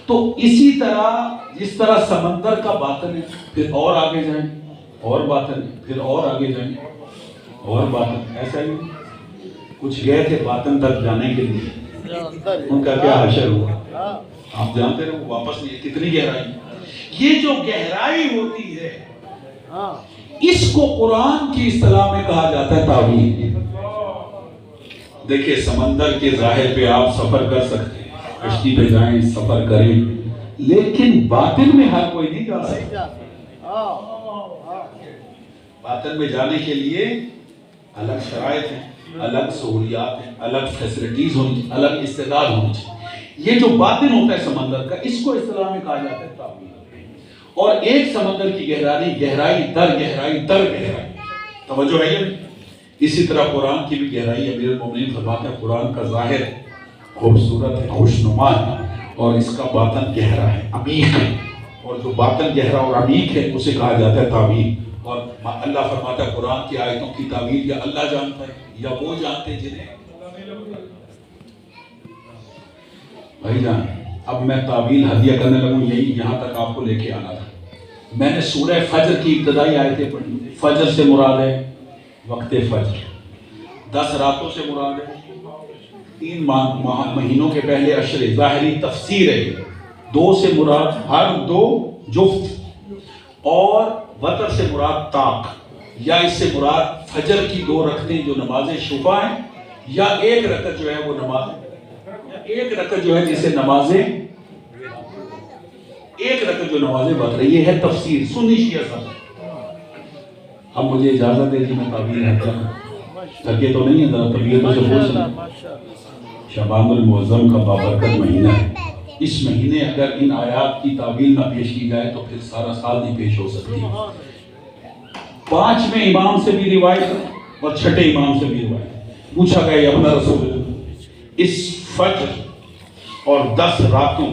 تو اسی طرح جس طرح سمندر کا باطن ہے، پھر اور آگے جائیں اور باطن ہے، پھر اور آگے جائیں اور باطن. ایسا ہی کچھ گئے تھے باطن تک جانے کے لیے، ان کا کیا حشر ہوا آپ جانتے رہے، واپس نہیں. کتنی گہرائی. یہ جو گہرائی ہوتی ہے اس کو قرآن کی اصطلاح میں کہا جاتا ہے تعویل. دیکھیں سمندر کے ظاہر پہ آپ سفر کر سکتے ہیں، کشتی پہ جائیں، سفر کریں، لیکن باطن میں ہر کوئی نہیں جا سکتا۔ باطن میں جانے کے لیے الگ شرائط ہیں، الگ سہولیات ہیں، الگ فیسلٹیز ہونی چاہیے، الگ استعداد ہونی چاہیے۔ یہ جو باطن ہوتا ہے سمندر کا، اس کو اصطلاح میں کہا جاتا ہے تاویل۔ اور ایک سمندر کی گہرائی در گہرائی در گہرائی، توجہ ہے یہ؟ اسی طرح قرآن کی بھی گہرائی امیر المومنین فرماتے ہیں قرآن کا ظاہر خوبصورت ہے، خوشنما ہے، اور اس کا باطن گہرا ہے، عمیق ہے، اور جو باطن گہرا اور عمیق ہے اسے کہا جاتا ہے تاویل۔ اور اللہ فرماتا ہے قرآن کی آیتوں کی تاویل یا اللہ جانتا ہے یا وہ جانتے جنہیں بھائی جان۔ اب میں تاویل ہدیہ کرنے لگوں، یہی یہاں تک آپ کو لے کے آنا تھا۔ میں نے سورہ فجر کی ابتدائی آیتیں پڑھی۔ فجر سے مراد ہے وقت فجر، 10 راتوں سے مراد ہے 3 مہینوں کے پہلے عشرے، ظاہری تفسیر ہے۔ 2 سے مراد ہر 2 جفت، اور وتر سے مراد طاق، یا اس سے مراد فجر کی 2 رکعتیں جو نماز شفع ہیں، یا ایک رکعت جو ہے وہ نماز، ایک رکعت جو ہے جسے نمازیں، ایک رکعت جو نمازیں وتر، یہ ہے تفسیر سنی شیعہ صاحب۔ اب مجھے اجازت ہے کہ میں تعبیر ہے کیا تھکے تو نہیں ہے، ذرا طبیعت سے پوچھ لیں۔ شعبان المعظم کا بابرکت مہینہ ہے، اس مہینے اگر ان آیات کی تعبیر نہ پیش کی جائے تو پھر سارا سال نہیں پیش ہو سکتی۔ 5ویں امام سے بھی روایت ہے اور 6ٹھے امام سے بھی روایت۔ پوچھا گیا اپنا رسول اس فجر اور 10 راتوں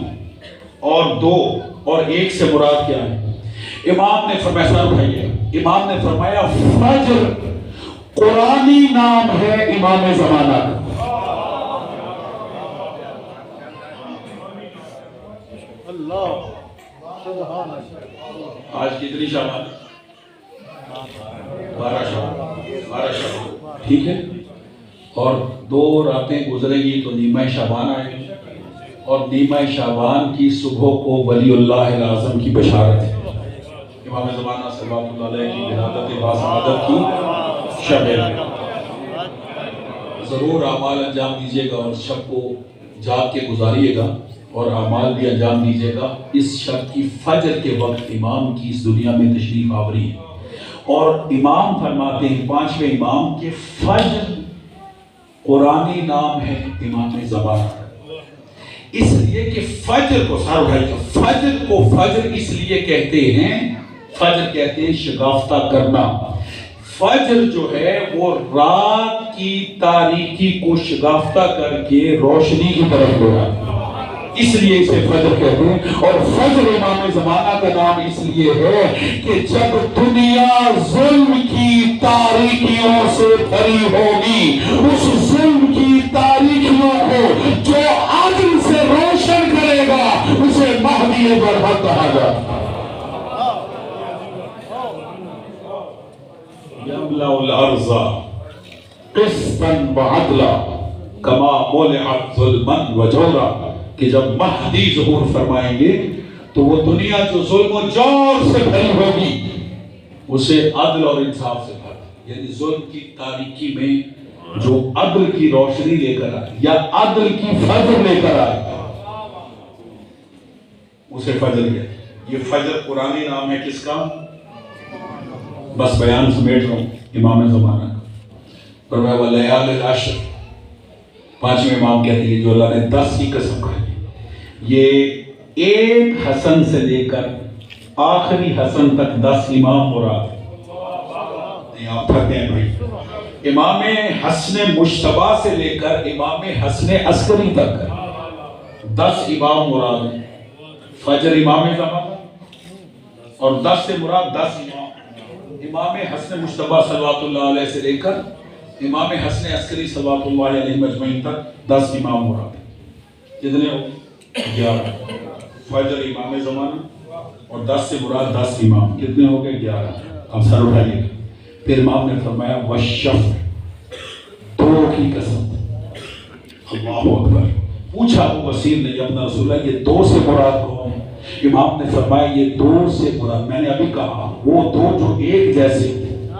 اور 2 اور 1 سے مراد کیا ہے؟ امام نے فرمایا، سر اٹھائیے، امام نے فرمایا فجر قرآنی نام ہے امام زمانہ کا۔ آج کتنی شعبان؟ 12 شعبان، ٹھیک ہے، اور 2 راتیں گزریں گی تو نیمہ شعبان آئے گی، اور نیمہ شعبان کی صبح کو ولی اللہ اعظم کی بشارت ہے، امام زمانہ صلی اللہ علیہ کی ولادت باعزت کی شب ہے۔ ضرور اعمال انجام دیجیے گا اور شب کو جاگ کے گزاریے گا، اور اعمال بھی انجام دیجیے گا۔ اس شب کی فجر کے وقت امام کی اس دنیا میں تشریف آوری ہے، اور امام فرماتے ہیں 5ویں امام کے فجر قرآنی نام ہے امام زمانہ، اس لیے کہ فجر کو سر اٹھائی، فجر کو فجر اس لیے کہتے ہیں، فجر کہتے ہیں شگافتہ کرنا۔ فجر جو ہے وہ رات کی تاریکی کو شگافتہ کر کے روشنی کی طرف لے جاتا ہے، اس لیے اسے فجر کہتے ہیں۔ اور فجر امام زمانہ کا نام اس لیے ہے کہ جب دنیا ظلم کی تاریکیوں سے بھری ہوگی، اس ظلم کی تاریکیوں کو جو عدل سے روشن کرے گا اسے مہدی برحق کہا جاتا ہے۔ یملأ الارض قسطا وعدلا کما ملئت ظلما وجورا، کہ جب مہدی ظہور فرمائیں گے تو وہ دنیا جو ظلم و جور سے بھری ہوگی اسے عدل اور انصاف سے بھر، یعنی ظلم کی تاریکی میں جو عدل کی روشنی لے کر آئے یا عدل کی فجر لے کر آئے اسے فجر کہتے۔ یہ فجر قرآنی نام ہے کس کا؟ بس بیان سمیٹ رہا ہوں، امام زمانہ کا۔ فرمایا وَلَيَالِ الْعَشْرِ، 5ویں امام کہتے ہیں جو اللہ نے 10 کی قسم کھائی، یہ ایک حسن سے لے کر آخری حسن تک 10 امام مراد ہے۔ آپ تھکتے ہیں بھائی، امام حسن مشتبہ سے لے کر امام حسن عسکری تک 10 امام مراد ہیں۔ فجر امام زمانہ اور 10 سے مراد 10 امام، امام حسن مشتبہ صلوات اللہ علیہ سے لے کر امام حسن عسکری صلوات اللہ علیہ مجمعین تک 10 امام مراد ہیں۔ کتنے ہو؟ 11۔ فجر امام زمانہ اور 10 سے مراد 10 امام، کتنے ہو گئے؟ 11۔ اب سر اٹھائیے گا۔ پھر امام نے فرمایا وَالشَّفْعِ، 2 کی قسم۔ اللہ اکبر۔ پوچھا ابو بصیر نے یا اپنا رسول اللہ یہ 2 سے مراد کون؟ امام نے فرمایا یہ 2 سے مراد، میں نے ابھی کہا وہ 2 جو ایک جیسے،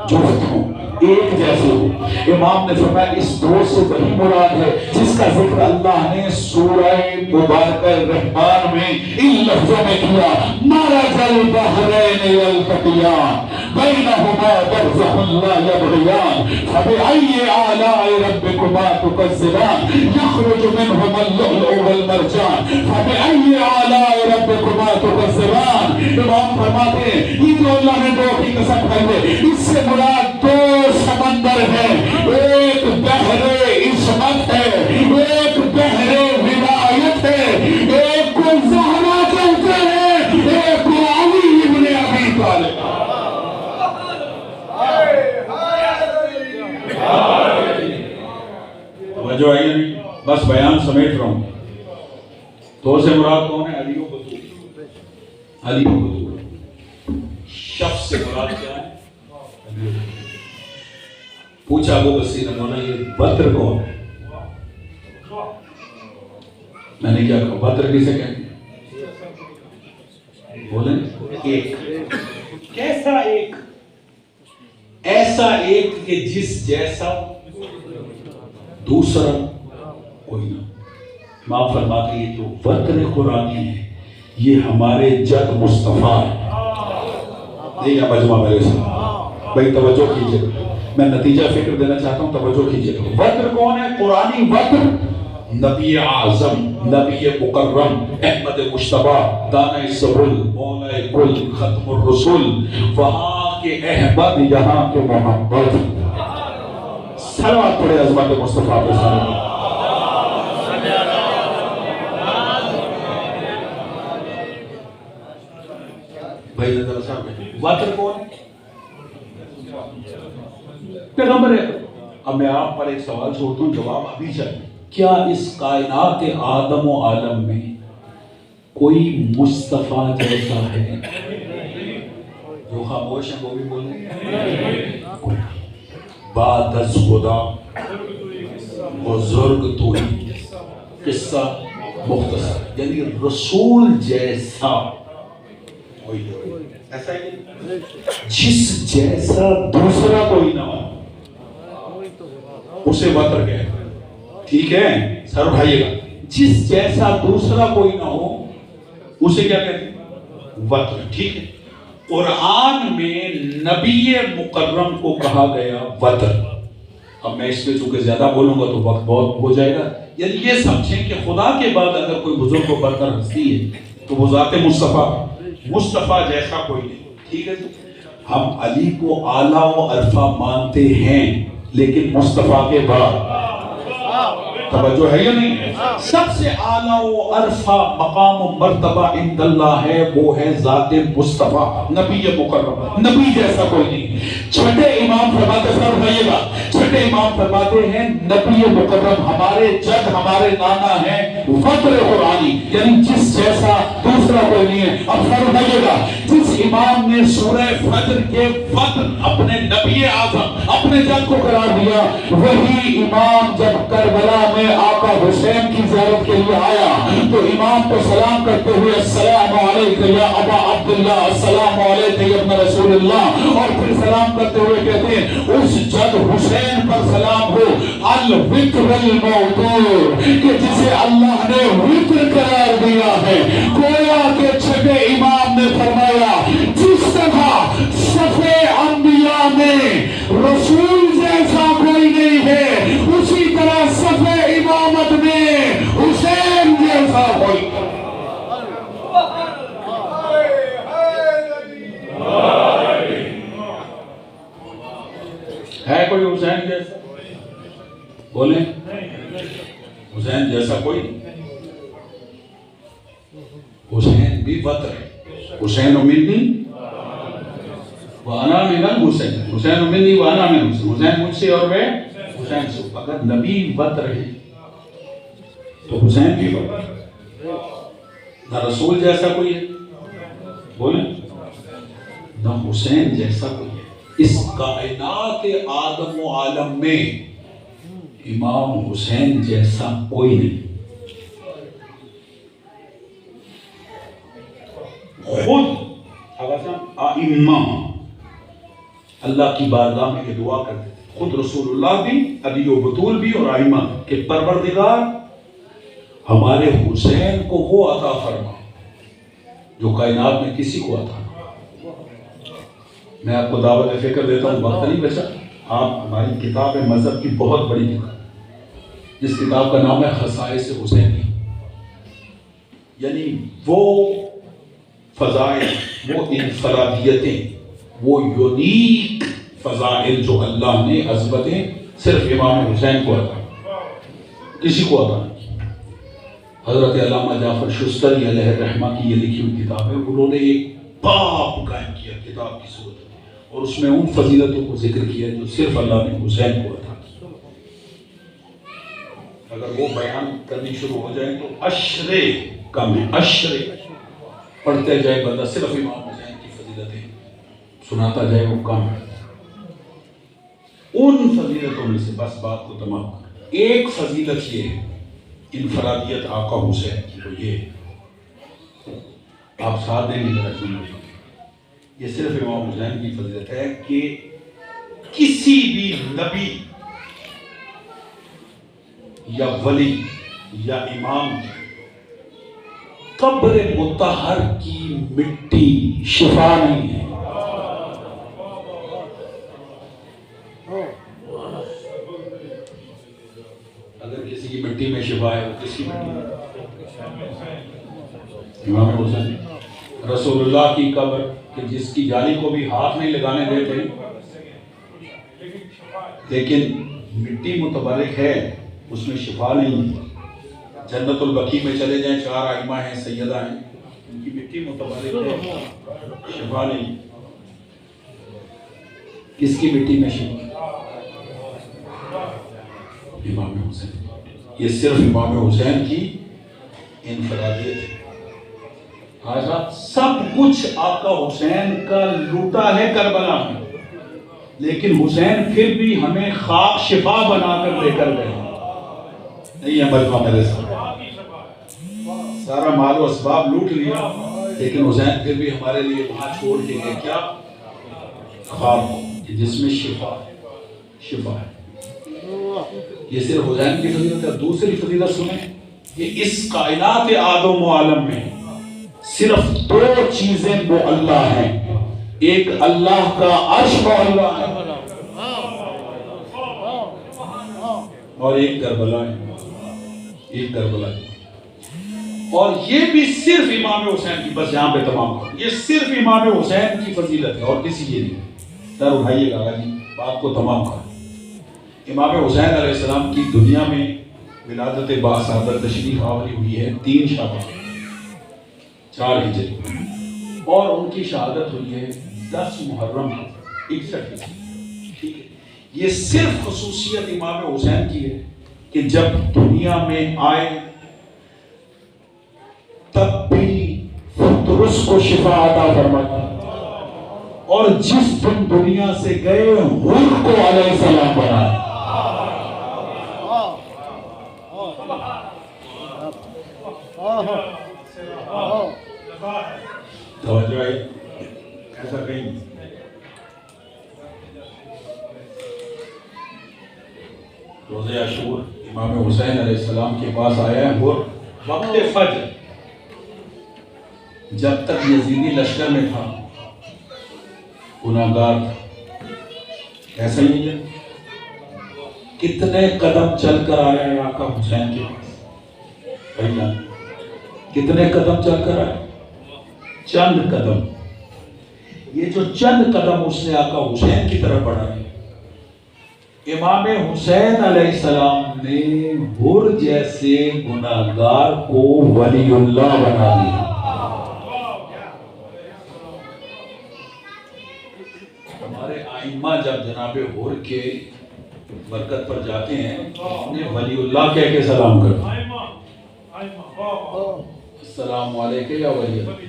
جفت ہوں، ایک جیسے ہوں۔ امام نے فرمایا اس دو سے وہی مراد ہے جس کا ذکر اللہ نے سورہ مبارکہ رحمان میں ان لفظوں میں کیا، مرج البحرین یلتقیان بینہما برزخ لا یبغیان فبأی آلاء ربکما تکذبان یخرج منہما اللؤلؤ والمرجان فبأی آلاء ربکما تکذبان۔ امام فرماتے ہیں یہ جو اللہ نے دو کی قسم کھائی ہے، اس سے مراد دو سمندر ہے، ایک بحر عصمت ہے، ایک بحر ولایت ہے، ایک کو زہرا کہتے ہیں، ایک کو علی ابن ابی طالب۔ توجہ آئی نہیں؟ بس بیان سمیٹ رہا ہوں۔ تو سے مراد کون ہے؟ علی و بطول، علی و بطول۔ شخص سے مراد کیا ہے؟ علی و بطول۔ پوچھا ابو بصیر مولانا یہ بدر کون ہے؟ میں نے کیا کہا بدر کسے کہتے ہیں؟ بولیں ایک، کیسا ایک؟ ایسا ایک کہ جس جیسا دوسرا کوئی نہ۔ امام فرماتے ہیں یہ جو بدر قرآنی ہے یہ ہمارے جد مصطفیٰ ہے۔ دیکھا مجمع میرے ساتھ بھائی توجہ کیجئے، میں نتیجہ فکر دینا چاہتا ہوں، توجہ کیجئے۔ بدر کون ہے؟ قرآنی بدر نبی اعظم، نبی مکرم، احمد مشتبہ، دانہ سبل، مولا کل، ختم الرسول، وہاں کے احمد یہاں کے محمد۔ صلوات پڑھے عظمت مصطفیٰ پہ صلوات۔ بھائی نظر صاحب بدر کون ہے؟ پیغمبر ہے۔ اب میں آپ پر ایک سوال چھوڑتا ہوں، جواب ابھی چاہیے۔ کیا اس کائنات آدم و عالم میں کوئی مصطفیٰ جیسا ہے؟ جو خاموش ہیں وہ بھی بولیں۔ بعد از خدا بزرگ تو ہی، قصہ مختصر، یعنی رسول جیسا کوئی نہیں، ایسا ہی جس جیسا دوسرا کوئی نہ ہو اسے وطر کہتے ہیں۔ ٹھیک ہے سر اٹھائیے گا، جس جیسا دوسرا کوئی نہ ہو اسے کیا کہتے ہیں؟ وطر۔ ٹھیک ہے، قرآن میں نبی مکرم کو کہا گیا وطر۔ اب میں اس پہ چونکہ زیادہ بولوں گا تو وقت بہت ہو جائے گا، یعنی یہ سمجھیں کہ خدا کے بعد اگر کوئی بزرگ و برتر ہستی ہے تو وہ ذات مصطفیٰ، مصطفیٰ جیسا کوئی نہیں۔ ٹھیک ہے، ہم علی کو اعلیٰ و عرفہ مانتے ہیں لیکن مصطفیٰ کے بعد توجہ ہے یا نہیں؟ سب سے اعلیٰ و عرفہ مقام و مرتبہ عند اللہ ہے، وہ ہے ذات مصطفیٰ، نبی مکرم، نبی جیسا کوئی نہیں۔ چھٹے امام فرماتے ہیں، چھٹے امام فرماتے ہیں نبی مکرم ہمارے جد، ہمارے نانا ہیں وطر قرآنی، یعنی جس جیسا دوسرا کوئی نہیں ہے۔ اب فرمائیے گا جس امام نے سورہ فجر کے وطر اپنے نبی اعظم، اپنے جد کو قرار دیا، وہی امام جب کربلا میں آقا حسین کی زیارت کے لیے آیا تو امام کو سلام کرتے ہوئے السلام علیکم یا ابا عبداللہ، السلام علیکم یا ابن رسول اللہ، اور پھر سلام کرتے ہوئے کہتے ہیں اس جد حسین پر سلام ہو، الوتر الموتور، کہ جسے اللہ نے وتر قرار دیا ہے۔ گویا کہ چھٹے امام نے فرمایا جس طرح صفے انبیاء میں رسول جیسا کوئی نہیں ہے، اسی طرح صفے امامت میں حسین جیسا کوئی ہے۔ کوئی حسین جیسا بولیں؟ حسین جیسا کوئی نہیں۔ حسین بھی وطر ہے، حسین منی وانا من الحسین، حسین منی وانا من الحسین، حسین مجھ سے اور میں حسین سے۔ اگر نبی وطر ہے تو حسین بھی وطر، نہ رسول جیسا کوئی ہے بولیں، نہ حسین جیسا کوئی ہے۔ اس کائنات آدم و عالم میں امام حسین جیسا کوئی نہیں۔ خود ائمہ اللہ کی بارگاہ میں یہ دعا کرتے تھے، خود رسول اللہ بھی، علی و بطول بھی اور آئمہ، کہ پروردگار ہمارے حسین کو وہ عطا فرما جو کائنات میں کسی کو عطا نہ۔ میں آپ کو دعوت فکر دیتا ہوں، وقت نہیں بچا، آپ ہماری کتاب مذہب کی بہت بڑی کتاب، جس کتاب کا نام ہے خصائص حسینی، یعنی وہ فضائل، وہ انفرادیتیں، وہ یونیک فضائل جو اللہ نے عظمتیں صرف امام حسین کو عطا، کسی کو عطا نہیں۔ حضرت علامہ جعفر شستری علیہ الرحمہ کی یہ لکھی ہوئی کتاب ہے، انہوں نے ایک باب قائم کیا کتاب کی صورت میں، اور اس میں ان فضیلتوں کو ذکر کیا جو صرف اللہ نے حسین کو عطا کی۔ اگر وہ بیان کرنی شروع ہو جائیں تو اشرے کم ہے، اشرے پڑھتے جائے بندہ، صرف امام حسین کی فضیلتیں سناتا جائے وہ کم ہے۔ ان فضیلتوں میں سے بس بات کو تمام کر، ایک فضیلت یہ ہے انفرادیت آقا حسین کی، وہ یہ ہے، آپ ساتھ دیں گے ذرا سنیے، یہ صرف امام حسین کی فضیلت ہے کہ کسی بھی نبی یا ولی یا امام قبر مطہر کی مٹی شفا نہیں ہے۔ اگر کسی کی مٹی میں شفا ہے، وہ کس کی مٹی ہے؟ امام حسین۔ رسول اللہ کی قبر کہ جس کی جالی کو بھی ہاتھ نہیں لگانے دیتے، لیکن مٹی متبرک ہے، اس میں شفا نہیں ہے۔ جنت البقیع میں چلے جائیں، 4 آئمہ ہیں، سیدہ ہیں، ان کی مٹی متبرک ہے، شفا نہیں۔ کس کی مٹی میں شفا؟ امام حسین۔ یہ صرف امام حسین کی انفرادیت ہے۔ آج سب کچھ آقا حسین کا لوٹا ہے کربلا میں، لیکن حسین پھر بھی ہمیں خاک شفا بنا کر لے کر گئے۔ نہیں ہے مجمع میرے ساتھ، سارا مال و اسباب لوٹ لیا، لیکن حسین پھر بھی ہمارے لیے وہاں چھوڑ کے گئے کیا؟ خاک، جس میں شفا ہے۔ یہ صرف حسین کی فضیلت ہے۔ دوسری فضیلت سنیں، کہ اس کائنات آدم و عالم میں صرف 2 چیزیں معلّہ ہیں، ایک اللہ کا عرش معلّہ ہے اور ایک کربلا ہے، اور یہ بھی صرف امام حسین کی، بس یہاں پہ تمام کرو، یہ صرف امام حسین کی فضیلت ہے اور کسی کی نہیں۔ سر اٹھائیے گا جی، بات کو تمام کرو۔ امام حسین علیہ السلام کی دنیا میں ولادت باصادت تشریف آوری ہوئی ہے 3 شعبان 4 ہجری، اور ان کی شہادت ہوئی ہے 10 محرم 61 ٹھیک ہے۔ یہ صرف خصوصیت امام حسین کی ہے کہ جب دنیا میں آئے تب بھی فطرس کو شفا عطا فرمایا، اور جس دن دنیا سے گئے حر کو علیہ السلام بنایا۔ توجہ ہے، ایسا کہیں نہیں۔ روزہ عاشور امام حسین علیہ السلام کے پاس آیا ہے اور وقت فجر، جب تک یزیدی لشکر میں تھا، گناہگار تھا، ایسا ہی ہے۔ کتنے قدم چل کر آیا ہے آقا حسین کے پاس؟ کتنے قدم چل کر آئے؟ چند قدم۔ یہ جو چند قدم اس نے آقا حسین کی طرف بڑھائے، امام حسین علیہ السلام نے حر جیسے گناہگار کو ولی اللہ بنا دیا۔ ہمارے آئمہ جب جناب حر کے برکت پر جاتے ہیں، انہیں ولی اللہ کہہ کے سلام کرتے ہیں، السلام علیکم یا ولی اللہ۔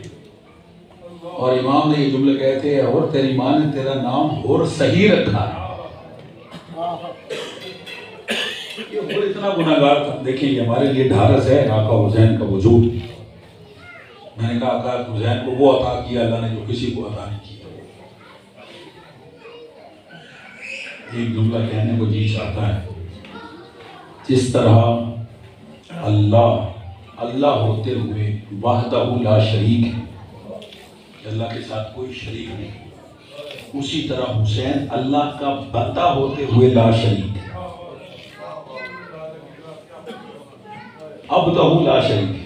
اور امام نے یہ جملے کہتے ہیں، حر تیری ماں نے تیرا نام حر صحیح رکھا ہے۔ یہ حر اتنا گناہگار تھا۔ دیکھیں یہ ہمارے لیے ڈھارس ہے آقا حسین کا وجود۔ میں نے کہا آقا حسین کو وہ عطا کیا اللہ نے جو کسی کو عطا نہیں کیا۔ ایک جملہ کہنے کو جی چاہتا ہے، جس طرح اللہ ہوتے ہوئے وحدہ لا شریک ہے کہ اللہ کے ساتھ کوئی شریک نہیں، اسی طرح حسین اللہ کا بندہ ہوتے ہوئے لا شریک ہے، عبدہ لا شریک ہے۔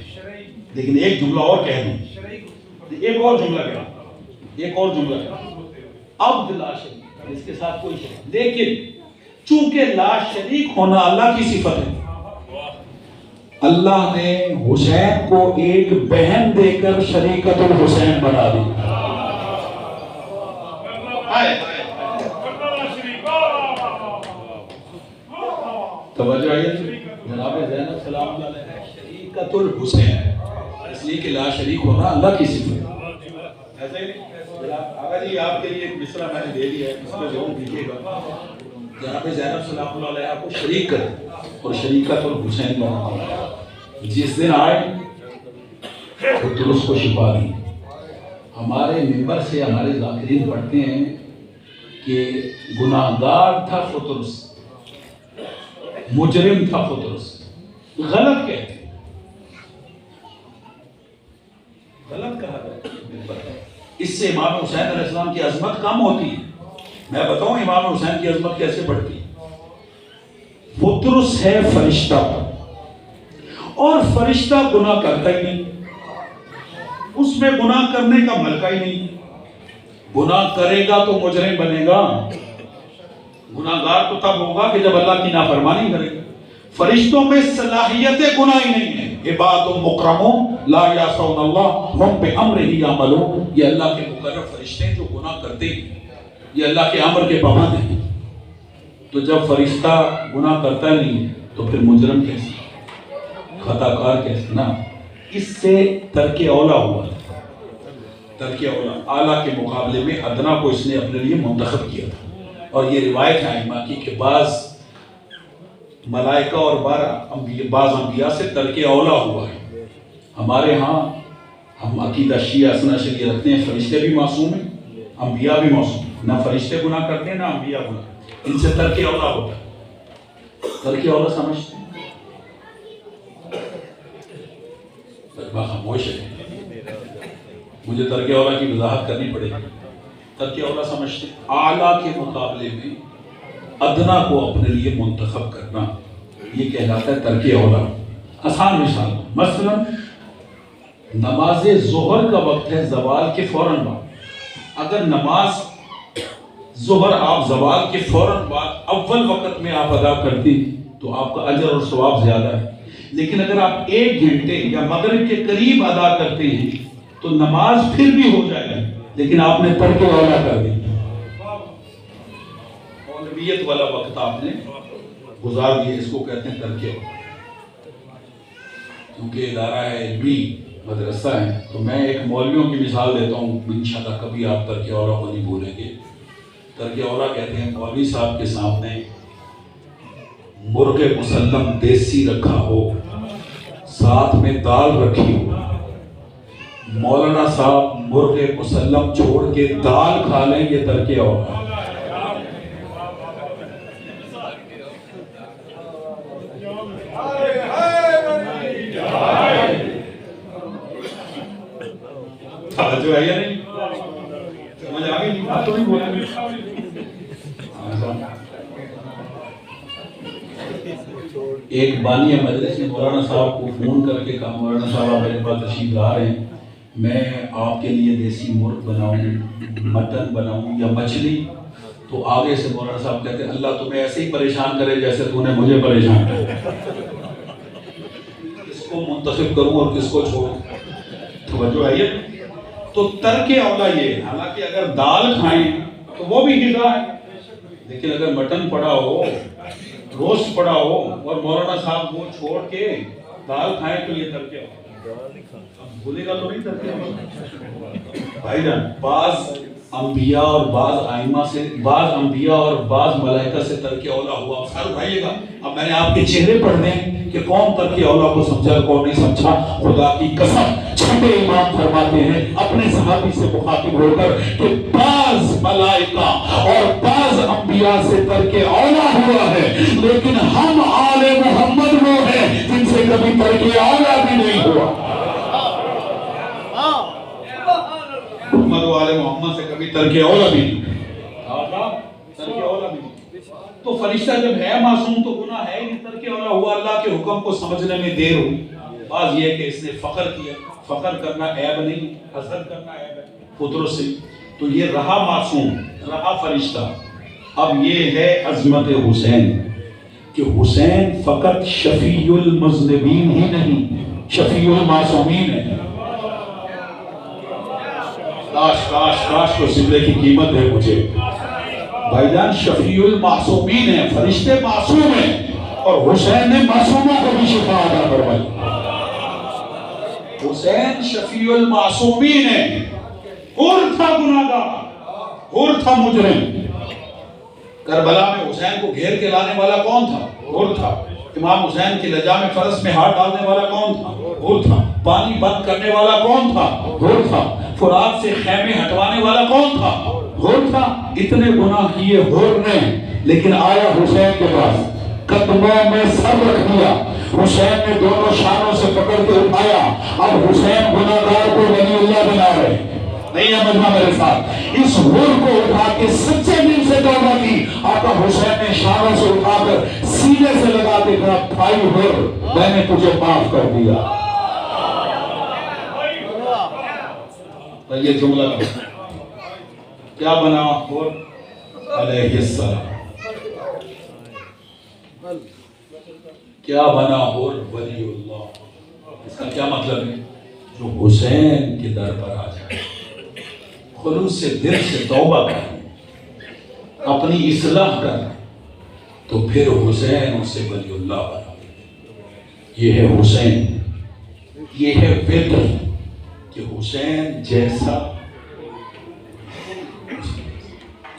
لیکن ایک جملہ اور کہہ دوں، ایک اور جملہ عبد لا شریک، اس کے ساتھ کوئی شریک، لیکن چونکہ لا شریک ہونا اللہ کی صفت ہے، اللہ نے حسین کو ایک بہن دے کر شریکت الحسین بنا دی۔ توجہ آئی جناب زینب سلام اللہ علیہ شریکت الحسین، اس لیے کہ لا شریک ہونا اللہ کی صفت ہے۔ ایسا ہی نہیں آقا جی، آپ کے لیے ایک مصرع میں نے دے دیا ہے، اس پہ ضرور دیجیے گا۔ جناب زینب سلام اللہ علیہ کو شریک کر اور شریکت الحسین بنا، جس دن آئے تو درست کو شفا دی۔ ہمارے ممبر سے ہمارے ذاکرین پڑھتے ہیں کہ گناہگار تھا فطرس، مجرم تھا فطرس، غلط کہتے ہیں، غلط کہا گیا۔ اس سے امام حسین علیہ السلام کی عظمت کم ہوتی ہے۔ میں بتاؤں امام حسین کی عظمت کیسے بڑھتی ہے؟ فطرس ہے فرشتہ، اور فرشتہ گناہ کرتا ہی نہیں، اس میں گناہ کرنے کا ملکہ ہی نہیں، گناہ کرے گا تو مجرم بنے گا، گناہگار تو تب ہوگا کہ جب اللہ کی نافرمانی کرے گا۔ فرشتوں میں صلاحیت گناہ ہی نہیں ہے، عباد مکرمون لا یعصون اللہ ہم بامرہ یعملون، یہ اللہ کے مقرب فرشتے جو گناہ کرتے ہیں، یہ اللہ کے امر کے پابند ہیں۔ تو جب فرشتہ گناہ کرتا نہیں تو پھر مجرم کیسے، خطا کار کیسے؟ نا، اس سے ترک اولا ہوا، ترک اولا اعلیٰ کے مقابلے میں ادنا کو اس نے اپنے لیے منتخب کیا تھا۔ اور یہ روایت ہے ائمہ کی کہ بعض ملائکہ اور بعض انبیاء سے ترک اولا ہوا ہے۔ ہمارے ہاں ہم عقیدہ شیعہ اثنا شریعہ رکھتے ہیں، فرشتے بھی معصوم ہیں، انبیاء بھی معصوم ہیں، نہ فرشتے گناہ کرتے ہیں نہ انبیاء گناہ کرتے ہیں، ان سے ترک اولا ہوتا ہے۔ ترک اولا سمجھتے ہیں؟ خاموش ہے، مجھے ترک اولا کی وضاحت کرنی پڑے گی۔ ترک اولا سمجھتے ہیں اعلیٰ کے مقابلے میں ادنا کو اپنے لیے منتخب کرنا، یہ کہلاتا ہے ترک اولا۔ آسان مثال، مثلا نماز ظہر کا وقت ہے زوال کے فوراً بعد، اگر نماز ظہر آپ زوال کے فوراً بعد اول وقت میں آپ ادا کرتی تو آپ کا اجر اور ثواب زیادہ ہے، لیکن اگر آپ 1 گھنٹے یا مغرب کے قریب ادا کرتے ہیں تو نماز پھر بھی ہو جائے گی، لیکن آپ نے ترک اولا کر دی، اولویت والا وقت آپ نے گزار دیا، اس کو کہتے ہیں ترک اولا۔ کیونکہ ادارہ ہے علمی مدرسہ ہے تو میں ایک مولویوں کی مثال دیتا ہوں، انشاءاللہ کبھی آپ ترک اولا کو نہیں بھولیں گے۔ ترک اولا کہتے ہیں مولوی صاحب کے سامنے مرغ مسلم دیسی رکھا ہو، ساتھ میں دال رکھی ہو، مولانا صاحب مرغ مسلم چھوڑ کے دال کھا لیں، یہ ترک اولا۔ جو ہے یا نہیں سمجھ آ گئی؟ آپ تو نہیں بولیں گے۔ ایک بانی مجلس نے مولانا صاحب کو فون کر کے کہا مولانا صاحب میرے پاس تشریف لا رہے ہیں، میں آپ کے لیے دیسی مرغ بناؤں، مٹن بناؤں یا مچھلی؟ تو آگے سے مولانا صاحب کہتے ہیں اللہ تمہیں ایسے ہی پریشان کرے جیسے تو نے مجھے پریشان کیا، کس کو منتخب کروں اور کس کو چھوڑوں؟ توجہ ہے یہ؟ تو ترک اولا یہ، حالانکہ اگر دال کھائیں تو وہ بھی غذا ہے، لیکن اگر مٹن پڑا ہو، گوشت پڑا ہو اور مولانا صاحب وہ چھوڑ کے دال کھائیں تو یہ ترک اولا۔ بھولے گا تو نہیں ترک اولا؟ بھائی جان، بعض انبیاء اور بعض ائمہ سے، بعض انبیاء اور بعض ملائکہ سے ترک اولا ہوا، سر اٹھائیے گا۔ اب میں نے آپ کے چہرے پڑھنے ہیں کہ کون ترک اولا کو سمجھا کون نہیں سمجھا. خدا کی قسم چھٹے امام فرماتے ہیں اپنے صحابی سے مخاطب ہو کر کہ بعض ملائکہ اور بعض انبیاء سے ترک اولا ہوا ہے، لیکن ہم آل محمد وہ ہیں جن سے کبھی ترک اولا بھی نہیں ہوا. محمد و آل محمد سے کبھی ترک اولا بھی نہیں. تو فرشتہ جب ہے معصوم تو گناہ ہے ہی نہیں. ترک اولا ہوا، اللہ کے حکم کو سمجھنے میں دیر ہوئی. بعض یہ کہ اس نے فخر کیا. فخر کرنا عیب نہیں، حسد کرنا عیب ہے فطرت سے. تو یہ رہا معصوم، رہا فرشتہ. اب یہ ہے عظمت حسین کہ حسین فقط شفیع المذنبین ہی نہیں، شفیع المعصومین ہے. کاش کاش کاش کو سمرے کی قیمت ہے مجھے. بھائی جان شفیع المعصومین ہیں، فرشتے معصوم ہیں، اور حسین نے معصوموں کو بھی شفا عطا فرمائی. حسین شفیع المعصومین ہیں. حر تھا گناہگار، حر تھا مجرم. کربلا میں حسین کو گھیر کے لانے والا کون تھا؟ حر تھا. امام حسین کی لجا میں فرس میں ہاتھ ڈالنے والا کون تھا؟ حر تھا. پانی بند کرنے والا کون تھا؟ حر تھا. فرات سے خیمے ہٹوانے والا کون تھا؟ حر تھا. اتنے گناہ کیے حر نے، لیکن آیا حسین کے پاس، قدموں میں سر رکھ دیا. حسین نے دونوں شانوں سے پکڑ کے اٹھایا. اب حسین گناہگار کو ولی اللہ بنا رہے. نہیں سمجھنا میرے ساتھ. اس حر کو اٹھا کے سچے دل سے توبہ کی. آقا حسین نے شانوں سے اٹھا کر سینے سے لگا کے کہا بھائی حر میں نے تجھے معاف کر دیا. یہ جملہ کیا بنا حر علیہ السلام؟ کیا بنا حر ولی اللہ؟ اس کا کیا مطلب ہے؟ جو حسین کے در پر آ جائے، خلوص سے دل سے توبہ کر، اپنی اصلاح کر، تو پھر حسین اسے ولی اللہ بنا. یہ ہے حسین. یہ ہے فطر کہ حسین جیسا.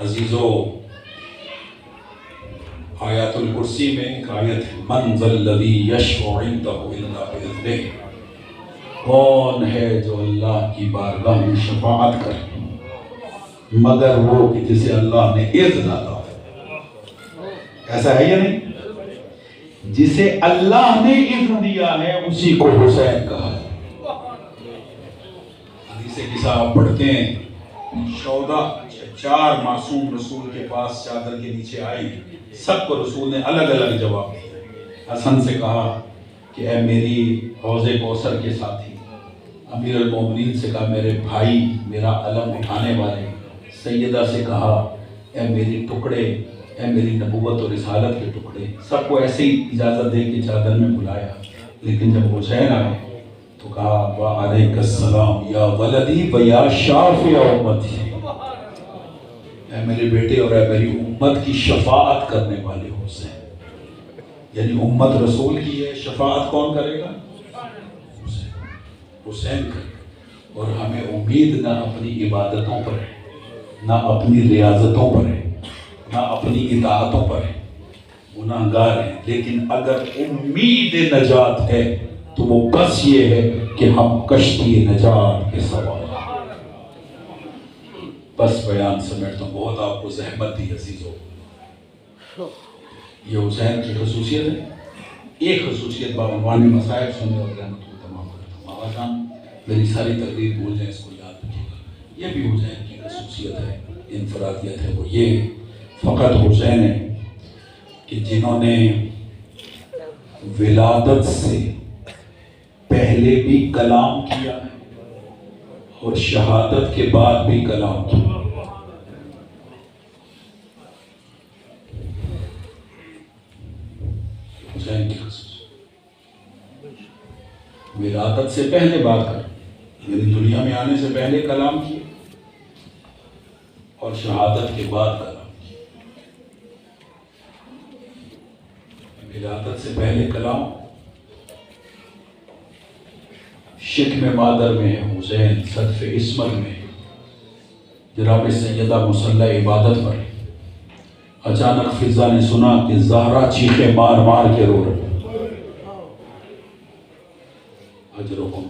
عزیزو آیات الکرسی میں ایک آیت ہے من ذا الذی یشفع عنده الا باذنہ. کون ہے جو اللہ کی بارگاہ میں شفاعت کرے مگر وہ کہ جسے اللہ نے اذن عطا. ایسا ہے یا نہیں؟ جسے اللہ نے اذن دیا ہے اسی کو حسین کہا. حدیث قصہ آپ پڑھتے ہیں، 4 معصوم رسول کے پاس چادر کے نیچے آئی. سب کو رسول نے الگ الگ جواب دیا. حسن سے کہا کہ اے میری حوض کوثر کے ساتھی. امیر المومنین سے کہا میرے بھائی، میرا علم اٹھانے والے. سیدہ سے کہا اے میری ٹکڑے، اے میری نبوت اور رسالت کے ٹکڑے. سب کو ایسے ہی اجازت دے کے چادر میں بلایا. لیکن جب حسین آئے تو کہا وعلیک السلام یا ولدی و یا شافع امتی. اے میرے بیٹے اور اے میری امت کی شفاعت کرنے والے حسین. یعنی امت رسول کی ہے، شفاعت کون کرے گا؟ حسین کرے. اور ہمیں امید نہ اپنی عبادتوں پر ہے، نہ اپنی ریاضتوں پر ہے، نہ اپنی اطاعتوں پر ہے. گناہگار ہیں، لیکن اگر امید نجات ہے تو وہ بس یہ ہے کہ ہم کشتی نجات کے سوار. بس بیان سمیٹتا ہوں، بہت آپ کو زحمت دی عزیزو. یہ حسین کی خصوصیت ہے. ایک خصوصیت بعنوان مصائب سننے اور رحمت کو تمام کرتا ہوں. آقا جان میری ساری تقریر بھول جائیں، اس کو یاد رکھیے گا. یہ بھی حسین کی خصوصیت ہے، انفرادیت ہے. وہ یہ فقط حسین ہے کہ جنہوں نے ولادت سے پہلے بھی کلام کیا اور شہادت کے بعد بھی کلام کیا. حسین کی خصوصیت ولادت سے پہلے بات کر، یعنی دنیا میں آنے سے پہلے کلام کیا اور شہادت کے بعد کلام کیا. ولادت سے پہلے کلام شکم مادر میں ہے حسین، صدف عصمت میں ہے. جناب سیدہ مصلی عبادت پر اچانک فضا نے سنا کہ زہرا چیخے مار مار کے رو رہے. اجرکم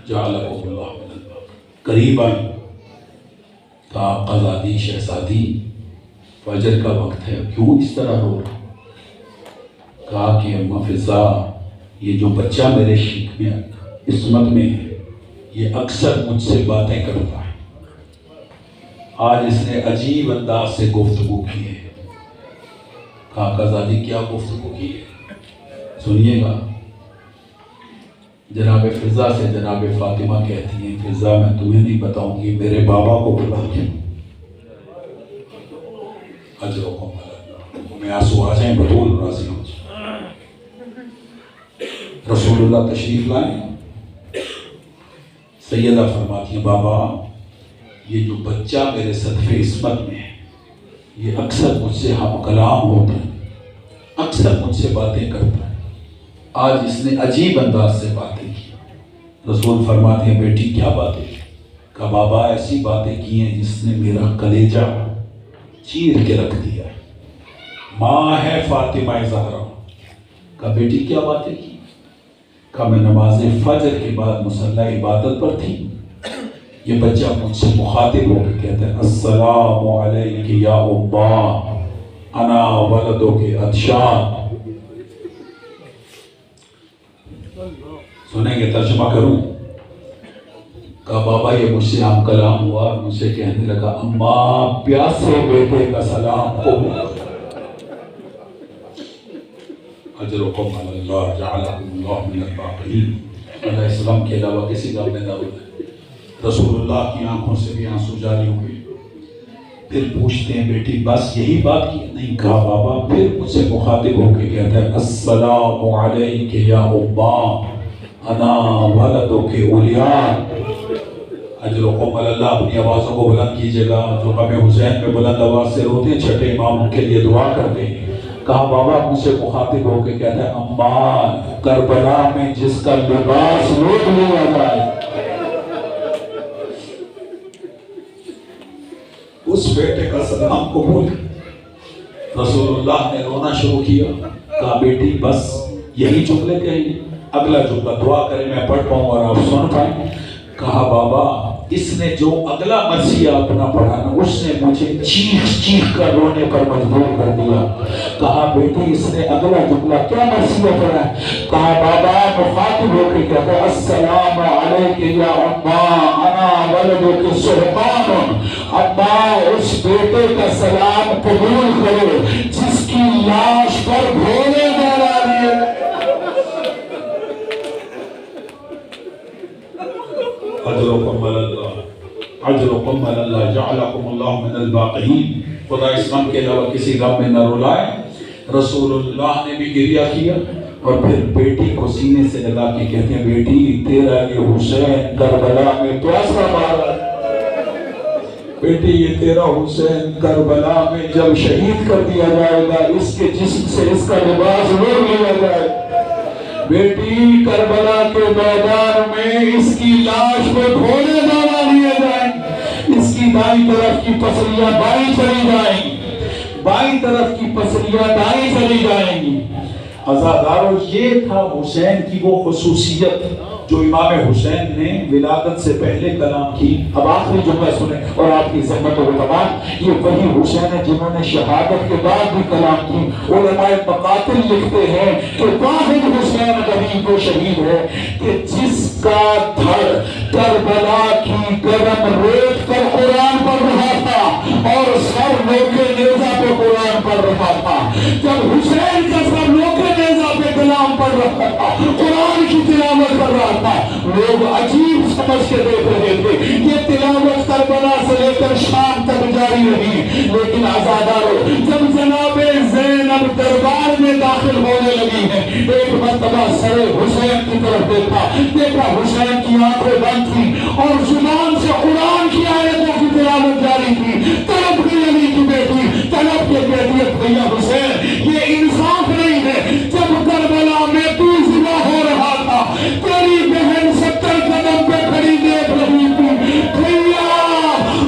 جعلکم اللہ من الباقین۔ قریب آئی تو آقا زادی شہزادی فجر کا وقت ہے، کیوں اس طرح رو رہا؟ کہا کہ اماں فضا، یہ جو بچہ میرے شیخ میں عصمت میں ہے یہ اکثر مجھ سے باتیں کرتا ہے، آج اس نے عجیب انداز سے گفتگو کی ہے۔ کہا آقا زادی کیا گفتگو کی ہے؟ سنیے گا۔ جناب فضا سے جناب فاطمہ کہتی ہیں فضا میں تمہیں نہیں بتاؤں گی، میرے بابا کو بلا کے اجرکم اللہ، میں آنسو آ جائیں بطول راضی ہو جائیں۔ رسول اللہ تشریف لائیں، سیدہ فرماتی ہیں بابا یہ جو بچہ میرے صدف عصمت میں ہے یہ اکثر مجھ سے ہم کلام ہوتا ہے، اکثر مجھ سے باتیں کرتا ہے، آج اس نے عجیب انداز سے باتیں کی۔ رسول فرماتے ہیں بیٹی کیا باتیں کی؟ کہا بابا ایسی باتیں کی ہیں جس نے میرا کلیجہ چیر کے رکھ دیا، ماں ہے فاطمہ زہرا۔ کہا بیٹی کیا باتیں کی؟ کہا میں نماز فجر کے بعد مصلی عبادت پر تھی، یہ بچہ مجھ سے مخاطب ہو کے کہتا ہے السلام علیک یا اماں انا ولدک عطشان۔ سنیں گے ترجمہ کروں؟ کہا بابا یہ مجھ سے عام کلام ہوا اور مجھ سے کہنے لگا اماں پیاسے بیٹے کا سلام قبول اجرکم علی اللہ جعلکم اللہ من الباقین۔ علیہ السلام کے علاوہ کسی کا میں نہ ہوتا۔ رسول اللہ کی آنکھوں سے بھی آنسو جاری ہوئے۔ پھر پوچھتے ہیں بیٹی بس یہی بات کی؟ نہیں۔ کہا بابا پھر مجھ سے مخاطب ہو کے کہتا ہے السلام علیک یا اماں انا ولدک علیان۔ اجرکم علی اللہ، اپنی آوازوں کو بلند کیجیے گا، جو ہمیں حسین میں بلند آواز سے روتے ہیں چھٹے امام ان کے لیے دعا کرتے ہیں۔ کہا بابا مجھ سے مخاطب ہو کے کہتا ہے اماں کربلا میں جس کا لباس لوٹ لیا جائے اس بیٹے کا سلام قبول۔ رسول اللہ نے رونا شروع کیا۔ کہا بیٹی بس یہی جملے کہیں، اگلا جملہ دعا کریں میں پڑھ پاؤں اور آپ سن پائیں۔ کہا بابا اس نے جو اگلا مرثیہ اپنا پڑھا نا اس نے مجھے چیخ چیخ کر رونے پر مجبور کر دیا۔ کہا بیٹی اس نے اگلا جملہ کیا مرثیہ پڑھا ہے؟ کہا بابا مخاطب ہو کے کہتا ہے السلام علیک یا اماں انا ولدک سبحان۔ اماں اس بیٹے کا سلام قبول کرو جس کی لاش پر بھولے ڈالا دیے۔ اجرکم علی اللہ اجرکم علی اللہ جعلکم اللہ من الباقین۔ خدا اسلام کے علاوہ کسی غم میں نہ رلائے۔ رسول اللہ نے بھی گریہ کیا اور پھر بیٹی کو سینے سے لگا کے کہتے ہیں بیٹی تیرا یہ حسین کربلا میں پیاسا مارا، بیٹی یہ تیرا حسین کربلا میں جب شہید کر دیا جائے گا اس کے جسم سے اس کا لباس لوٹ لیا جائے گا، بیٹی کربلا کے میدان میں اس کی لاش پہ گھوڑے ڈالا دیے جائیں، اس کی دائیں طرف کی پسلیاں بائیں چلی جائیں گی، بائیں طرف کی پسلیاں دائیں چلی جائیں گی۔ عزادارو یہ تھا حسین کی وہ خصوصیت جو امام حسین نے ولادت سے پہلے کلام کی۔ اب آخری جملہ سنیں اور آپ کی زحمت و اعتماد، یہ وہی حسین ہے جنہوں نے شہادت کے بعد بھی کلام کی۔ علماء مقاتل لکھتے ہیں کہ واحد حسین غریب و شہید ہے کہ جس کا دھڑ کربلا کی گرم ریت پر قرآن پڑھ رہا تھا اور سر لوکے نیزہ پہ قرآن پڑھ رہا تھا۔ جب حسین کا سر لوکے نیزہ پہ کلام پڑھ رہا تھا، قرآن کی تلاوت کر رہا تھا، لوگ عجیب سمجھ کے دیکھ رہے تھے۔ یہ تلاوت کربلا سے لے کر شام تک جاری رہی، لیکن عزادارو جب جناب زینب دربار میں داخل ہونے لگی ہے، ایک مرتبہ سر حسین کی طرف دیکھا حسین کی آنکھیں بند تھی اور زبان سے قرآن کی آیتوں کی تلاوت جاری تھی۔ طلب کی علی کی بیٹی طلب کے کہتی ہے بھیا حسین یہ انصاف نہیں ہے، جب کربلا میں تو ذبح ہو رہا تھا تیری بہن 70 قدم پہ کھڑی دیکھ رہی تھی، بھیا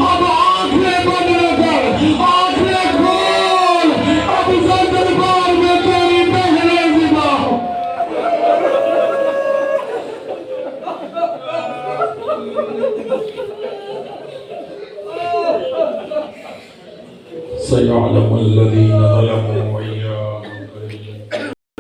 اب آنکھیں بند نہ کر، آنکھیں کھول، اب دربار میں تیری بہنیں ذبح ہو۔ سَيَعْلَمُ الَّذِينَ ظَلَمُوا